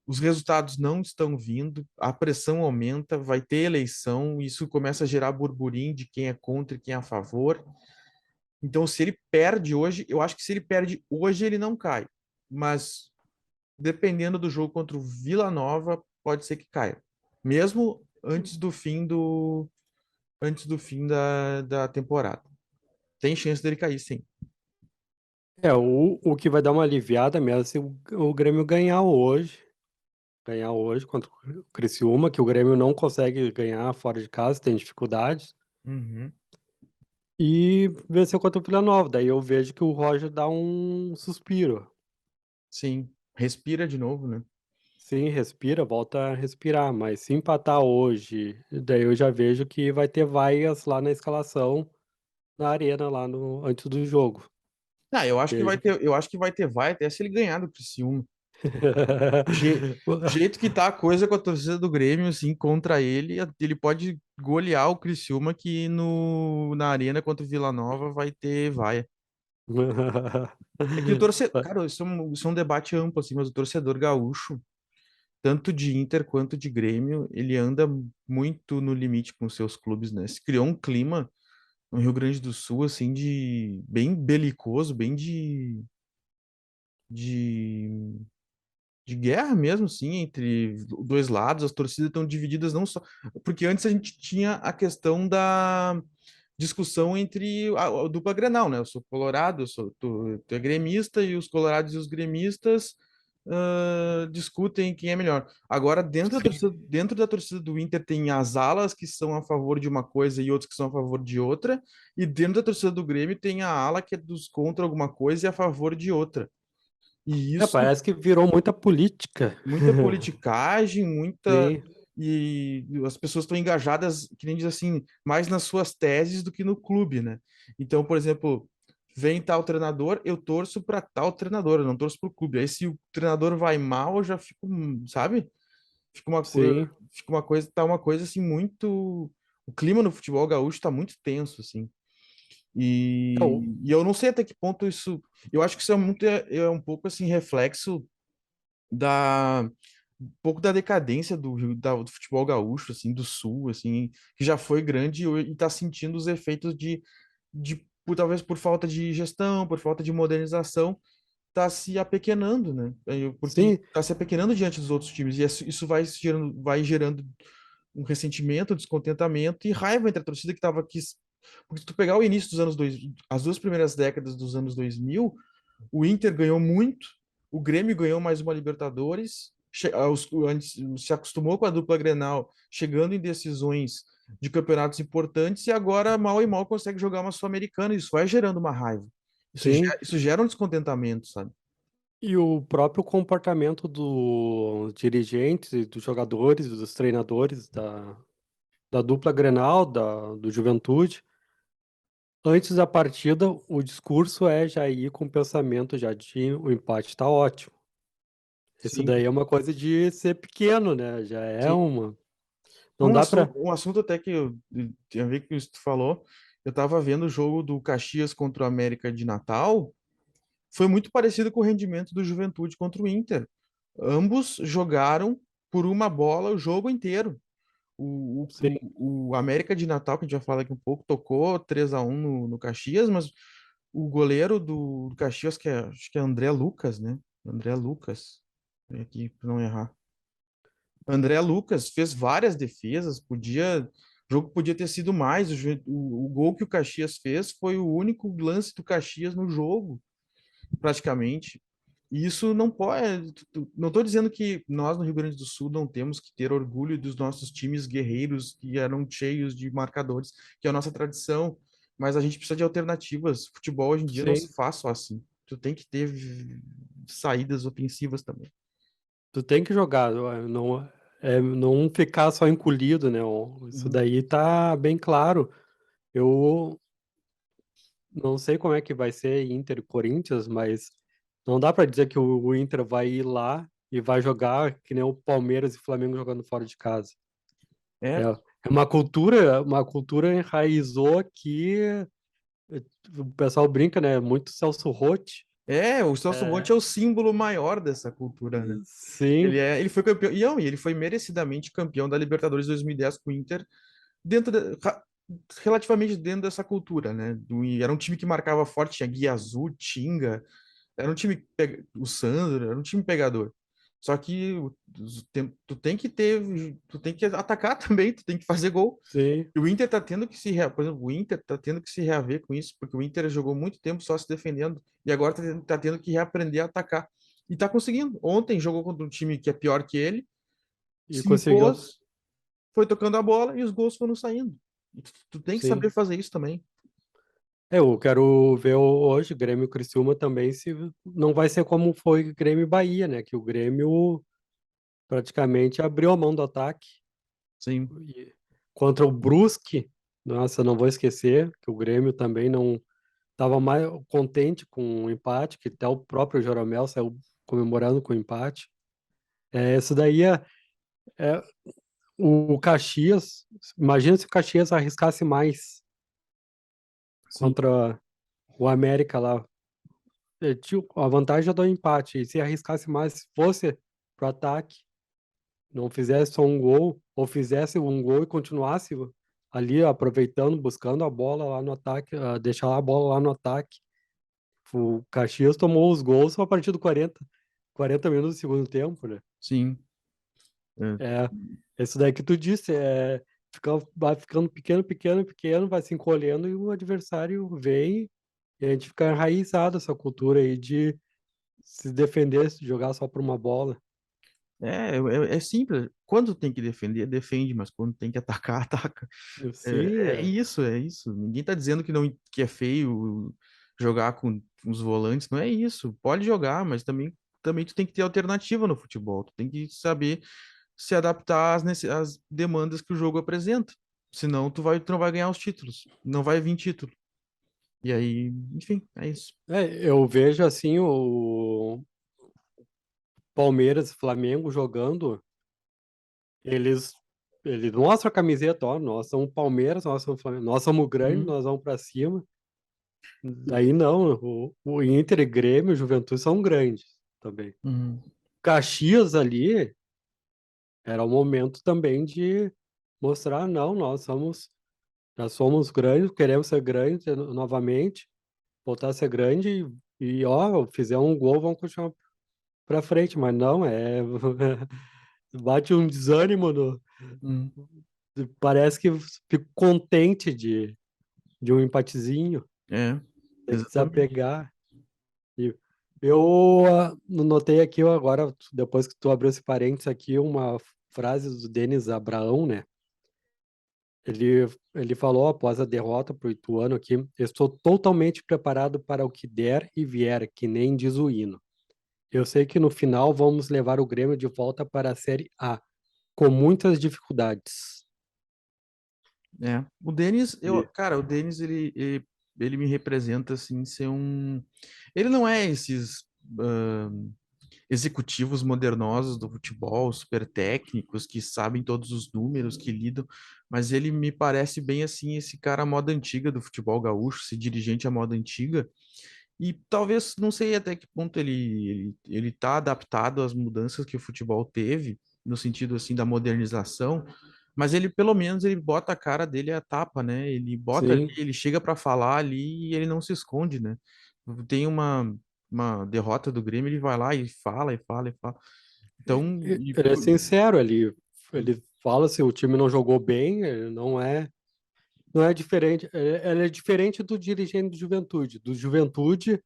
os resultados não estão vindo, a pressão aumenta, vai ter eleição, isso começa a gerar burburinho de quem é contra e quem é a favor. Então, se ele perde hoje, eu acho que se ele perde hoje, ele não cai. Mas dependendo do jogo contra o Vila Nova, pode ser que caia. Mesmo antes do fim da temporada. Tem chance dele cair, sim. O que vai dar uma aliviada mesmo se o Grêmio ganhar hoje contra o Criciúma, que o Grêmio não consegue ganhar fora de casa, tem dificuldades, Uhum. e vencer contra o Vila Nova. Daí eu vejo que o Roger dá um suspiro. Sim. Respira de novo, né? Sim, respira, volta a respirar, mas se empatar hoje, daí eu já vejo que vai ter vaias lá na escalação, na arena, lá no, antes do jogo. Ah, Vejo que. eu acho que vai até se ele ganhar do Criciúma. Do jeito que tá a coisa com a torcida do Grêmio, assim, contra ele pode golear o Criciúma que na arena contra o Vila Nova vai ter vaia. É que o torcedor, cara, isso é um debate amplo, assim, mas o torcedor gaúcho, tanto de Inter quanto de Grêmio, ele anda muito no limite com seus clubes, né? Se criou um clima no Rio Grande do Sul, assim, de bem belicoso, bem de de guerra mesmo, sim, entre dois lados, as torcidas estão divididas não só. Porque antes a gente tinha a questão da discussão entre a dupla Grenal, né? Eu sou colorado, tu é gremista, e os colorados e os gremistas discutem quem é melhor. Agora, Sim. dentro da torcida do Inter, tem as alas que são a favor de uma coisa e outros que são a favor de outra, e dentro da torcida do Grêmio tem a ala que é dos contra alguma coisa e a favor de outra. E É, isso parece que virou muita política. muita politicagem, muita. Sim, E as pessoas estão engajadas, que nem diz assim, mais nas suas teses do que no clube, né? Então, por exemplo, vem tal treinador, eu torço para tal treinador, eu não torço para o clube. Aí, se o treinador vai mal, eu já fico, sabe? Fica uma, co- sim. tá uma coisa assim muito. O clima no futebol gaúcho está muito tenso, assim. É, o- E eu não sei até que ponto isso. Eu acho que isso é muito é um pouco assim reflexo da um pouco da decadência do futebol gaúcho, assim, do sul, assim, que já foi grande e está sentindo os efeitos talvez por falta de gestão, por falta de modernização, está se apequenando, né? Porque sim, está se apequenando diante dos outros times e isso vai gerando um ressentimento, descontentamento e raiva entre a torcida que estava aqui. Porque se tu pegar o início dos anos 2000, as duas primeiras décadas dos anos 2000, o Inter ganhou muito, o Grêmio ganhou mais uma Libertadores, antes, se acostumou com a dupla Grenal, chegando em decisões de campeonatos importantes e agora mal e mal consegue jogar uma Sul-Americana. Isso vai gerando uma raiva. sim. Isso gera um descontentamento, sabe? E o próprio comportamento dos dirigentes, e dos jogadores, dos treinadores da dupla Grenal, do Juventude. Antes da partida, o discurso é já ir com o pensamento já de o empate tá ótimo. Isso Sim, daí é uma coisa de ser pequeno, né? Já é sim. uma. Não dá pra. Um assunto até que eu tinha a ver com isso que tu falou. Eu tava vendo o jogo do Caxias contra o América de Natal. Foi muito parecido com o rendimento do Juventude contra o Inter. Ambos jogaram por uma bola o jogo inteiro. Sim, O América de Natal, que a gente já fala aqui um pouco, tocou 3-1 no Caxias, mas o goleiro do Caxias, acho que é André Lucas, né? André Lucas, aqui para não errar. André Lucas fez várias defesas, o jogo podia ter sido mais. O gol que o Caxias fez foi o único lance do Caxias no jogo, praticamente. E isso não pode. Não estou dizendo que nós no Rio Grande do Sul não temos que ter orgulho dos nossos times guerreiros que eram cheios de marcadores, que é a nossa tradição, mas a gente precisa de alternativas. Futebol hoje em dia não sim. se faz só assim. Tu tem que ter saídas ofensivas também. Tu tem que jogar, não ficar só encolhido, né? Isso Uhum. daí tá bem claro. Eu não sei como é que vai ser Inter e Corinthians, mas não dá pra dizer que o Inter vai ir lá e vai jogar que nem o Palmeiras e Flamengo jogando fora de casa. É, É, é uma cultura enraizou aqui. O pessoal brinca, né? Muito Celso Roth. o Celso Roth É, é o símbolo maior dessa cultura, né? sim, Ele foi campeão, e ele foi merecidamente campeão da Libertadores 2010 com o Inter dentro relativamente dentro dessa cultura, né? E era um time que marcava forte, tinha Guia Azul, Tinga, era um time o Sandro, era um time pegador. Só que tu tem que atacar também, tu tem que fazer gol. sim. E o Inter tá tendo que por exemplo, o Inter tá tendo que se reaver com isso, porque o Inter jogou muito tempo só se defendendo e agora tá tendo que reaprender a atacar. E tá conseguindo. Ontem jogou contra um time que é pior que ele, E se conseguiu, impôs, foi tocando a bola e os gols foram saindo. E tu tem que saber sim. fazer isso também. Eu quero ver hoje Grêmio e Criciúma também, se não vai ser como foi Grêmio e Bahia, né? Que o Grêmio praticamente abriu a mão do ataque. Sim, E contra o Brusque, nossa, não vou esquecer que o Grêmio também não estava mais contente com o empate, que até o próprio Jeromel saiu comemorando com o empate. Isso daí é o Caxias. Imagina se o Caxias arriscasse mais sim. contra o América lá. A vantagem é do empate. E se arriscasse mais, se fosse pro ataque, não fizesse só um gol, ou fizesse um gol e continuasse ali aproveitando, buscando a bola lá no ataque, deixar a bola lá no ataque. O Caxias tomou os gols só a partir do 40 minutos do segundo tempo, né? Sim. É, É, isso daí que tu disse, vai ficando pequeno, pequeno, pequeno, vai se encolhendo e o adversário vem e a gente fica enraizado essa cultura aí de se defender, se jogar só por uma bola. é simples. Quando tem que defender, defende, mas quando tem que atacar, ataca. Sim, É isso, é isso. Ninguém tá dizendo que é feio jogar com os volantes, não é isso. Pode jogar, mas também tu tem que ter alternativa no futebol. Tu tem que saber se adaptar às demandas que o jogo apresenta. Senão tu não vai ganhar os títulos, não vai vir título. E aí, enfim, é isso. eu vejo assim o Palmeiras e Flamengo jogando, eles eles mostram a camiseta, ó, nós somos Palmeiras, nós somos Flamengo, nós somos grandes, Uhum. nós vamos pra cima. Daí não, o Inter e Grêmio, Juventude são grandes também. Uhum. Caxias ali era o momento também de mostrar, não, já somos grandes, queremos ser grandes novamente, voltar a ser grande ó, fizer um gol, vamos continuar pra frente, mas não, bate um desânimo Uhum. parece que fico contente de um empatezinho, É, tem que exatamente. desapegar. E eu notei aqui agora, depois que tu abriu esse parênteses aqui, uma frase do Denis Abraão, né? Ele falou após a derrota para o Ituano aqui: estou totalmente preparado para o que der e vier, que nem diz o hino. Eu sei que no final vamos levar o Grêmio de volta para a Série A, com muitas dificuldades. É. O Denis, E, cara, o Denis, ele me representa, assim, ser um... Ele não é esses executivos modernosos do futebol, super técnicos, que sabem todos os números, que lidam, mas ele me parece bem, assim, esse cara à moda antiga do futebol gaúcho, esse dirigente à moda antiga, e talvez, não sei até que ponto ele tá adaptado às mudanças que o futebol teve, no sentido, assim, da modernização, mas ele, pelo menos, ele bota a cara dele a tapa, né? Ele bota ali, sim, ele chega para falar ali e ele não se esconde, né? Tem uma derrota do Grêmio, ele vai lá e fala, e fala, e fala. Então, ele é sincero, ele fala se o time não jogou bem, ele não é diferente, ele é diferente do dirigente do Juventude. Do Juventude,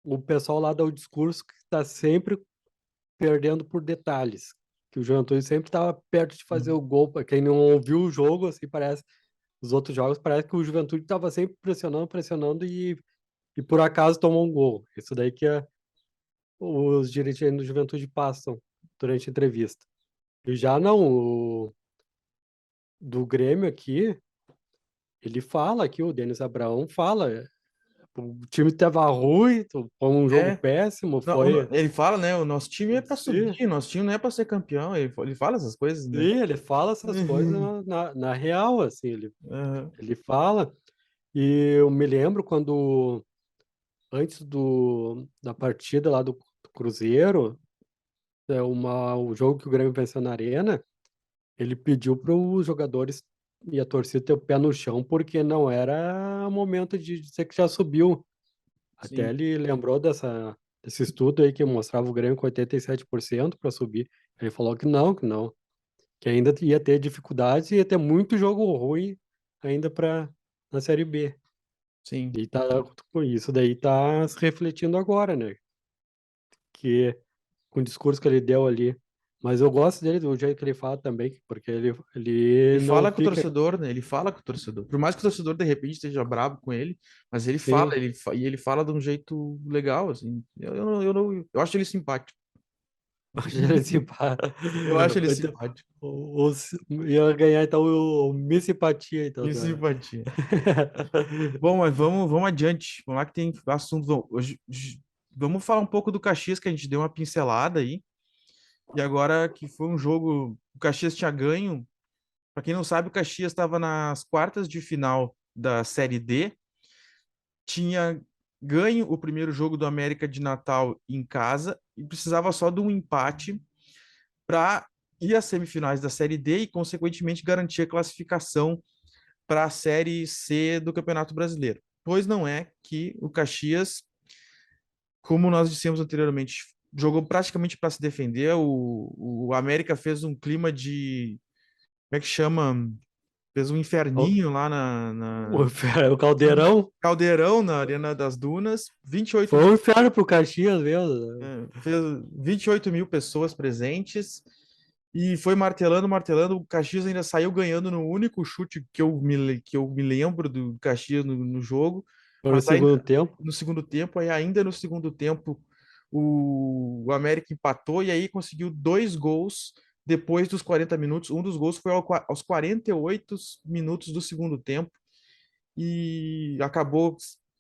o pessoal lá dá o discurso que está sempre perdendo por detalhes, que o Juventude sempre estava perto de fazer o gol. Para quem não ouviu o jogo, assim, parece, os outros jogos, parece que o Juventude estava sempre pressionando, pressionando e por acaso tomou um gol. Isso daí que os dirigentes do Juventude passam durante a entrevista. E já não, do Grêmio aqui, ele fala aqui, o Denis Abraão fala, o time estava ruim, foi um jogo é, péssimo, não, foi. ele fala, né? O nosso time é para Sim, subir, nosso time não é para ser campeão. Ele fala essas coisas, né? sim, ele fala essas coisas Uhum. na real, assim, Aham. ele fala. E eu me lembro quando, antes da partida lá do Cruzeiro, o jogo que o Grêmio venceu na Arena, ele pediu para os jogadores e a torcida ter o pé no chão, porque não era momento de dizer que já subiu. Até Sim, ele lembrou desse estudo aí que mostrava o Grêmio com 87% para subir. Ele falou que não, que ainda ia ter dificuldades e ia ter muito jogo ruim ainda na Série B. sim. E com isso daí tá se refletindo agora, né? Que com o discurso que ele deu ali. Mas eu gosto dele, do jeito que ele fala também, porque ele Ele não fala com o fica torcedor, né? Ele fala com o torcedor. Por mais que o torcedor de repente esteja bravo com ele, mas ele fala, assim, e ele fala de um jeito legal, assim. Eu acho ele simpático. acho ele Eu acho ele simpático. ia ganhar então o Miss Simpatia, então. Que simpatia. Bom, mas vamos adiante. Vamos lá que tem assunto. Vamos falar um pouco do Caxias, que a gente deu uma pincelada aí. E agora que foi um jogo, o Caxias tinha ganho. Para quem não sabe, o Caxias estava nas quartas de final da Série D, tinha ganho o primeiro jogo do América de Natal em casa e precisava só de um empate para ir às semifinais da Série D e, consequentemente, garantir a classificação para a Série C do Campeonato Brasileiro. Pois não é que o Caxias, como nós dissemos anteriormente, jogou praticamente para se defender. O América fez um clima de. Como é que chama? Fez um O, inferninho lá o Caldeirão Caldeirão, na Arena das Dunas. 28 foi mil, um inferno pro Caxias mesmo. fez 28 mil pessoas presentes. E foi martelando, martelando. O Caxias ainda saiu ganhando no único chute que eu me lembro do Caxias no jogo. Foi no Mas ainda segundo tempo. no segundo tempo, aí ainda no segundo tempo, o América empatou e aí conseguiu dois gols depois dos 40 minutos. Um dos gols foi aos 48 minutos do segundo tempo e acabou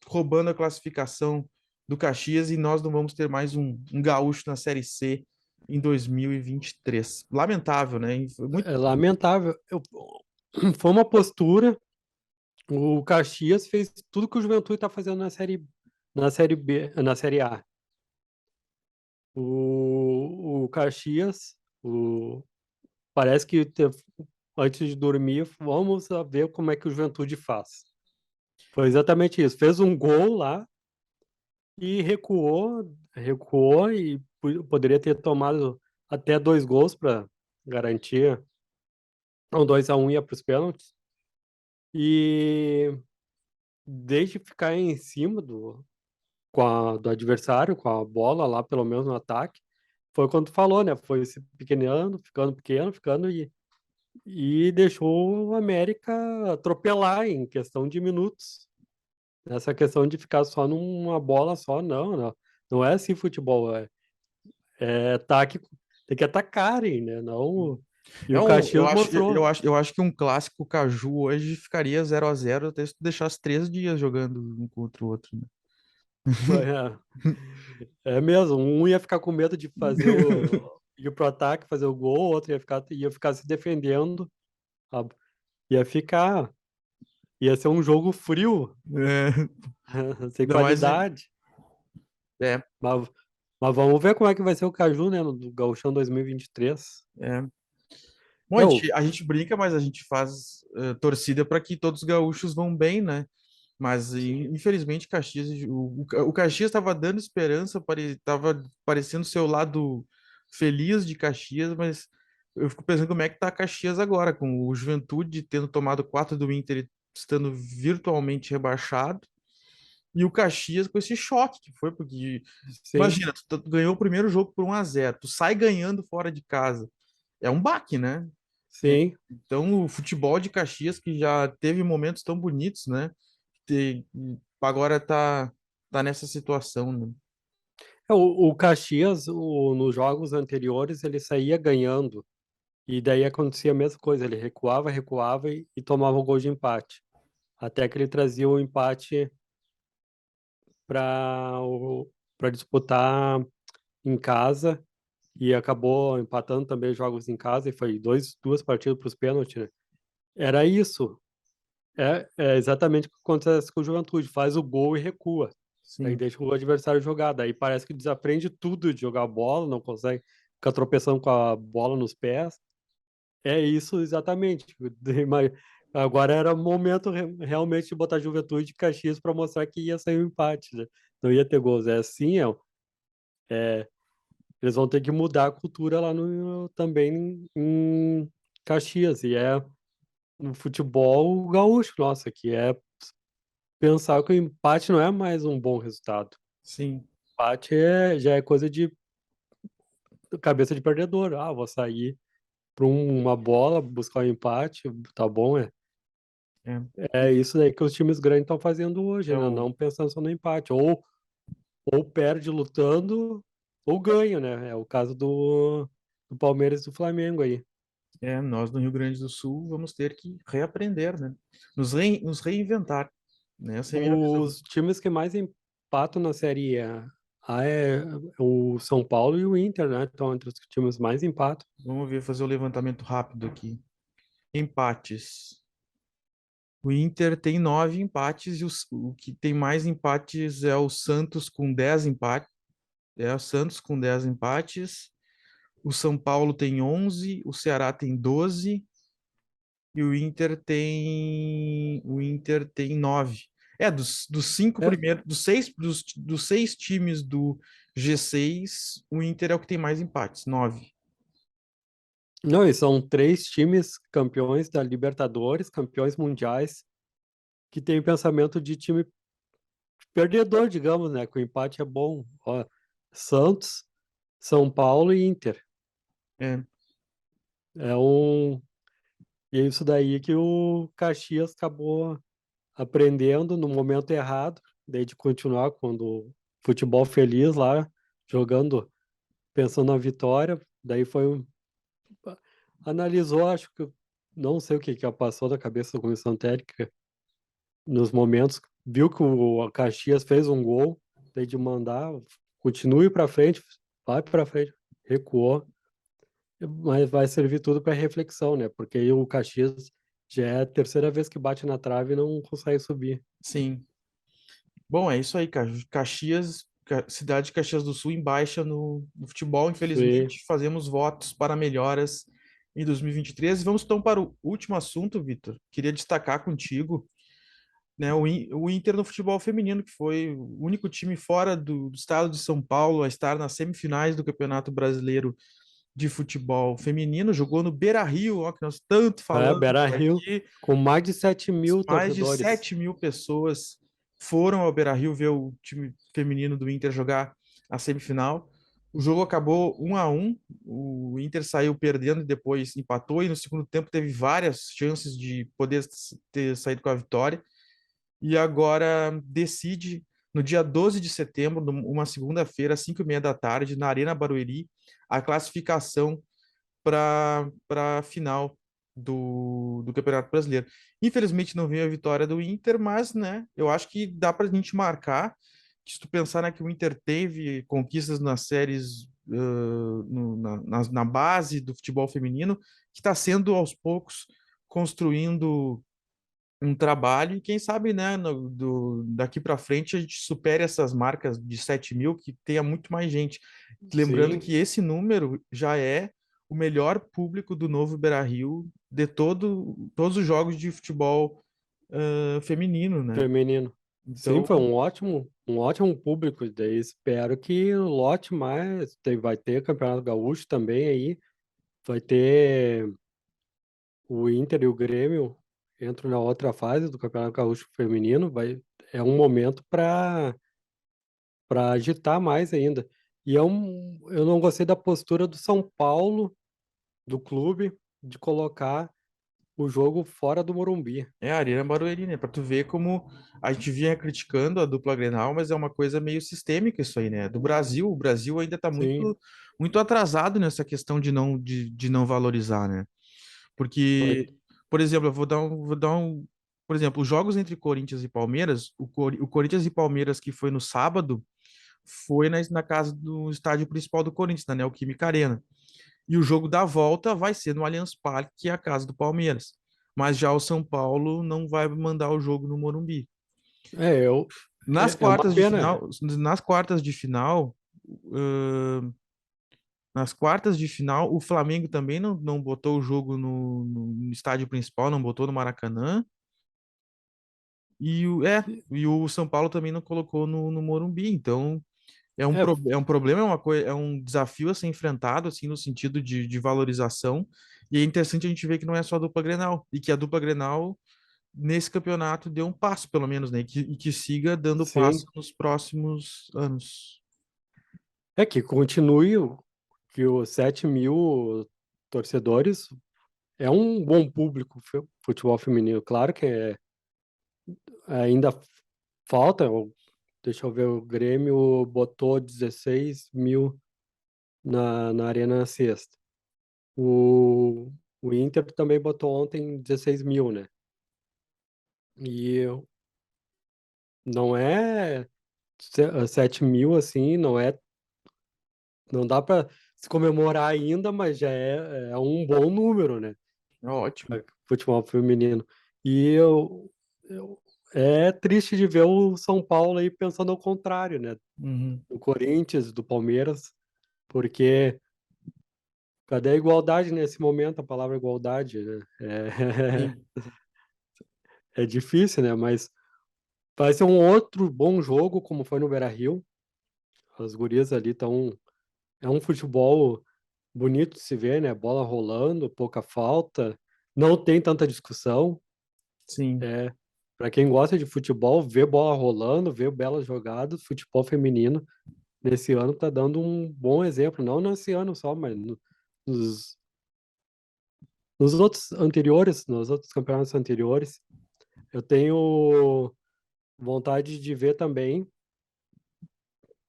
roubando a classificação do Caxias e nós não vamos ter mais um gaúcho na Série C em 2023. Lamentável, né? Foi muito. É lamentável. Foi uma postura. O Caxias fez tudo que o Juventude está fazendo na série B, na série A. O Caxias, parece que antes de dormir, vamos ver como é que o Juventude faz. Foi exatamente isso. Fez um gol lá e recuou e poderia ter tomado até 2 gols para garantir. Um 2-1 ia para os pênaltis. E desde ficar em cima do adversário, com a bola lá, pelo menos no ataque, foi quando tu falou, né? Foi se pequenando, ficando pequeno, ficando e deixou o América atropelar em questão de minutos. Essa questão de ficar só numa bola só, não, não. Não é assim futebol, é ataque, tem que atacarem, né? Não. E É o um, eu Caxias acho, mostrou. eu acho que um clássico Caju hoje ficaria 0-0 até se tu deixasse 3 dias jogando um contra o outro, né? É mesmo, um ia ficar com medo de ir pro ataque, fazer o gol, o outro ia ficar se defendendo, a- ia ficar, ia ser um jogo frio, É, sem ainda mais. qualidade. É, Mas, mas vamos ver como é que vai ser o Caju, né, no Gauchão 2023. é. Bom, É, o, a gente brinca, mas a gente faz torcida para que todos os gaúchos vão bem, né? Mas infelizmente Caxias, o Caxias estava dando esperança, estava parecendo ser o lado feliz de Caxias, mas eu fico pensando como é que tá Caxias agora, com o Juventude tendo tomado 4 do Inter e estando virtualmente rebaixado, e o Caxias com esse choque que foi, porque sim, imagina, tu ganhou o primeiro jogo por 1-0, tu sai ganhando fora de casa. É um baque, né? sim. Então, o futebol de Caxias, que já teve momentos tão bonitos, né? te- agora tá nessa situação, né? O Caxias, nos jogos anteriores, ele saía ganhando, e daí acontecia a mesma coisa, ele recuava, recuava e tomava o gol de empate. Até que ele trazia o empate para para disputar em casa e acabou empatando também os jogos em casa e foi duas partidas para os pênaltis, né? Era isso. É exatamente o que acontece com o Juventude. Faz o gol e recua. Daí Sim, deixa o adversário jogar. Daí parece que desaprende tudo de jogar bola, não consegue ficar tropeçando com a bola nos pés. É isso exatamente. Mas agora era o momento realmente de botar Juventude e Caxias para mostrar que ia sair um empate, né? Não ia ter gols. É assim, eles vão ter que mudar a cultura lá também em Caxias. E é no futebol gaúcho, nossa, que é pensar que o empate não é mais um bom resultado. sim, Empate já é coisa de cabeça de perdedor. Ah, vou sair para uma bola, buscar um empate, tá bom, é. é, É isso daí que os times grandes estão fazendo hoje, é né? o, Não pensando só no empate. Ou perde lutando, ou ganha, né? É o caso do Palmeiras e do Flamengo aí. nós no Rio Grande do Sul vamos ter que reaprender, né? Nos reinventar, né? Essa é a minha visão. Os times que mais empatam na Série A é o São Paulo e o Inter, né? Estão entre os times mais empatam. Vamos ver, fazer o levantamento rápido aqui. Empates. O Inter tem 9 empates e o que tem mais empates é o Santos com 10 empates. É o Santos com 10 empates. O São Paulo tem 11, o Ceará tem 12 e o Inter tem 9. Dos cinco É, primeiros, dos seis times do G6, o Inter é o que tem mais empates, 9. não, e são 3 times campeões da Libertadores, campeões mundiais, que têm pensamento de time perdedor, digamos, né? Que o empate é bom. Ó, Santos, São Paulo e Inter. É, É um. E é isso daí que o Caxias acabou aprendendo no momento errado, daí de continuar quando futebol feliz lá, jogando, pensando na vitória, daí analisou, acho que não sei o que que passou na cabeça da comissão técnica nos momentos, viu que o Caxias fez um gol, daí de mandar, continue para frente, vai para frente, recuou, mas vai servir tudo para reflexão, né? Porque aí o Caxias Já é a terceira vez que bate na trave e não consegue subir. Sim. Bom, é isso aí, cara. Cidade de Caxias do Sul em baixa no futebol. Sim. Infelizmente, fazemos votos para melhoras em 2023. E vamos então para o último assunto, Vitor. Queria destacar contigo, né, o Inter no futebol feminino, que foi o único time fora do estado de São Paulo a estar nas semifinais do Campeonato Brasileiro de Futebol Feminino. Jogou no Beira-Rio, ó, que nós tanto É, falamos Beira-Rio, aqui. com mais de 7.000 Mais de torcedores. 7 mil pessoas foram ao Beira-Rio ver o time feminino do Inter jogar a semifinal. O jogo acabou 1-1. O Inter saiu perdendo e depois empatou. E no segundo tempo teve várias chances de poder ter saído com a vitória. E agora decide no dia 12 de setembro, uma segunda-feira, às 5h30 da tarde, na Arena Barueri, a classificação para a final do Campeonato Brasileiro. Infelizmente não veio a vitória do Inter, mas né, eu acho que dá para a gente marcar. Se tu pensar, né, que o Inter teve conquistas nas séries, na base do futebol feminino, que está sendo aos poucos construindo um trabalho, e quem sabe, né, daqui para frente a gente supere essas marcas de 7 mil, que tenha muito mais gente. Lembrando Sim, que esse número já é o melhor público do novo Beira-Rio de todos os jogos de futebol feminino, né? feminino. Sim, Então, foi um ótimo público. Daí espero que lote mais. Vai ter Campeonato Gaúcho também aí. Vai ter o Inter e o Grêmio entram na outra fase do Campeonato Gaúcho Feminino. É um momento para agitar mais ainda. Eu não gostei da postura do São Paulo, do clube, de colocar o jogo fora do Morumbi. é a Arena Barueri, né? Para tu ver como a gente vinha criticando a dupla Grenal, mas é uma coisa meio sistêmica isso aí, né? Do Brasil, o Brasil ainda está Sim, muito atrasado nessa questão de não valorizar, né? foi, Porque, por exemplo, por exemplo, os jogos entre Corinthians e Palmeiras, o Corinthians e Palmeiras que foi no sábado, foi na casa do estádio principal do Corinthians, na Neoquímica Arena. E o jogo da volta vai ser no Allianz Parque, que é a casa do Palmeiras. Mas já o São Paulo não vai mandar o jogo no Morumbi. é, eu, Nas é uma quartas de pena. final, nas quartas de final, uh, nas quartas de final, o Flamengo também não botou o jogo no estádio principal, não botou no Maracanã. E o São Paulo também não colocou no Morumbi. Então, É, é um problema, é um desafio a ser enfrentado, assim, no sentido de valorização. E é interessante a gente ver que não é só a dupla Grenal, e que a dupla Grenal, nesse campeonato, deu um passo, pelo menos, né? E que siga dando passo sim. nos próximos anos. É que continue que os 7.000 torcedores é um bom público futebol feminino. Claro que ainda falta. Deixa eu ver, o Grêmio botou 16.000 na Arena Sexta. O, o Inter também botou ontem 16.000, né? E não é 7.000 assim, não dá para se comemorar ainda, mas já é um bom número, né? Ótimo. Futebol feminino. E eu é triste de ver o São Paulo aí pensando ao contrário, né? Uhum. Do Corinthians, do Palmeiras, porque cadê a igualdade nesse momento? A palavra igualdade, né? Sim, É difícil, né? Mas vai ser um outro bom jogo, como foi no Beira-Rio. As gurias ali estão. É um futebol bonito de se ver, né? Bola rolando, pouca falta, não tem tanta discussão. sim. É, para quem gosta de futebol, ver bola rolando, ver belas jogadas, futebol feminino nesse ano tá dando um bom exemplo, não nesse ano só, mas nos, nos outros anteriores, nos outros campeonatos anteriores. Eu tenho vontade de ver também,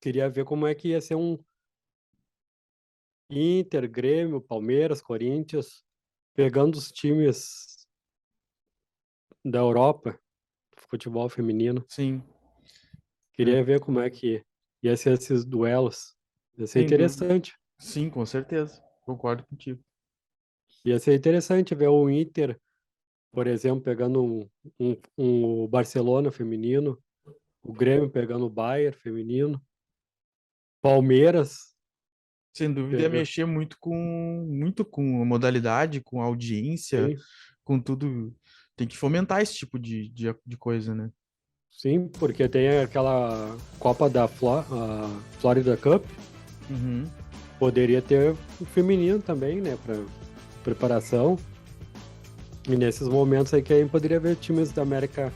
queria ver como é que ia ser um Inter, Grêmio, Palmeiras, Corinthians, pegando os times da Europa, futebol feminino. Sim, né? Queria ver como é que ia ser esses duelos. Ia ser Sem dúvida. interessante. Sim, com certeza. Concordo contigo. Ia ser interessante ver o Inter. Por exemplo, pegando o Barcelona feminino, o Grêmio pegando o Bayern feminino, Palmeiras Sem dúvida, ia pegando. mexer muito com a modalidade, com a audiência, Sim, com tudo. Tem que fomentar esse tipo de coisa, né? sim, porque tem aquela Copa da Florida Cup, Uhum. poderia ter o feminino também, né, para preparação. E nesses momentos aí que aí poderia ver times da América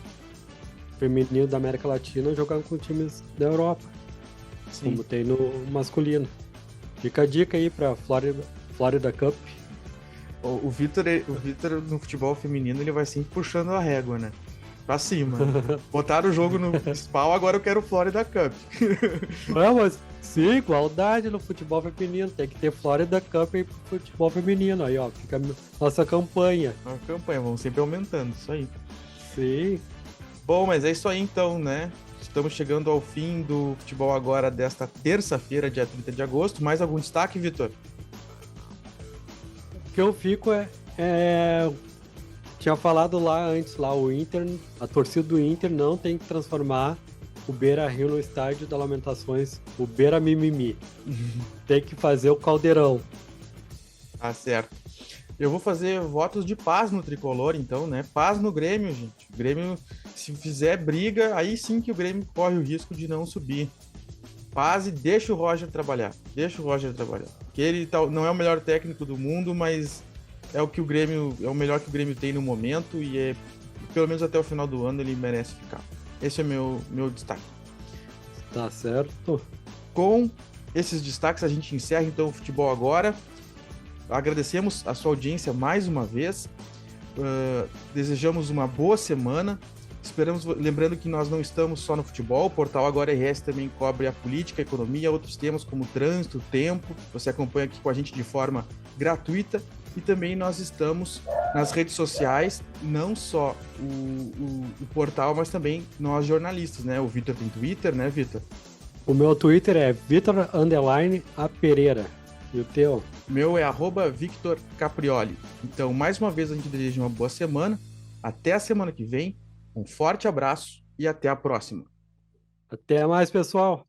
feminino da América Latina jogando com times da Europa, Sim. como tem no masculino. Fica a dica aí para Florida Cup. O Vitor no futebol feminino, ele vai sempre puxando a régua, né? Pra cima, né? Botaram o jogo no principal, agora eu quero o Florida Cup. Vamos, sim, igualdade no futebol feminino. Tem que ter Florida Cup aí pro futebol feminino. Aí, ó, fica a nossa campanha. A campanha, vamos sempre aumentando, isso aí. Sim. Bom, mas é isso aí então, né? Estamos chegando ao fim do futebol agora desta terça-feira, dia 30 de agosto. Mais algum destaque, Vitor? O que eu fico tinha falado lá antes, lá o Inter, a torcida do Inter não tem que transformar o Beira-Rio no estádio da Lamentações, o Beira Mimimi. Tem que fazer o Caldeirão. Tá certo. Eu vou fazer votos de paz no tricolor, então, né? Paz no Grêmio, gente. O Grêmio, se fizer briga, aí sim que o Grêmio corre o risco de não subir. Paz e deixa o Roger trabalhar. Deixa o Roger trabalhar. Porque ele não é o melhor técnico do mundo, mas é o que o Grêmio, é o melhor que o Grêmio tem no momento e é pelo menos até o final do ano ele merece ficar. Esse é meu destaque. Tá certo? Com esses destaques a gente encerra então o futebol agora. Agradecemos a sua audiência mais uma vez. Desejamos uma boa semana. Esperamos, lembrando que nós não estamos só no futebol, o portal Agora RS também cobre a política, a economia, outros temas como trânsito, tempo. Você acompanha aqui com a gente de forma gratuita e também nós estamos nas redes sociais, não só o portal, mas também nós jornalistas, né? O Vitor tem Twitter, né, Vitor? O meu Twitter é Vitor_A Pereira. E o teu? Meu é @Victor Caprioli. Então, mais uma vez, a gente deseja uma boa semana. Até a semana que vem. Um forte abraço e até a próxima. Até mais, pessoal!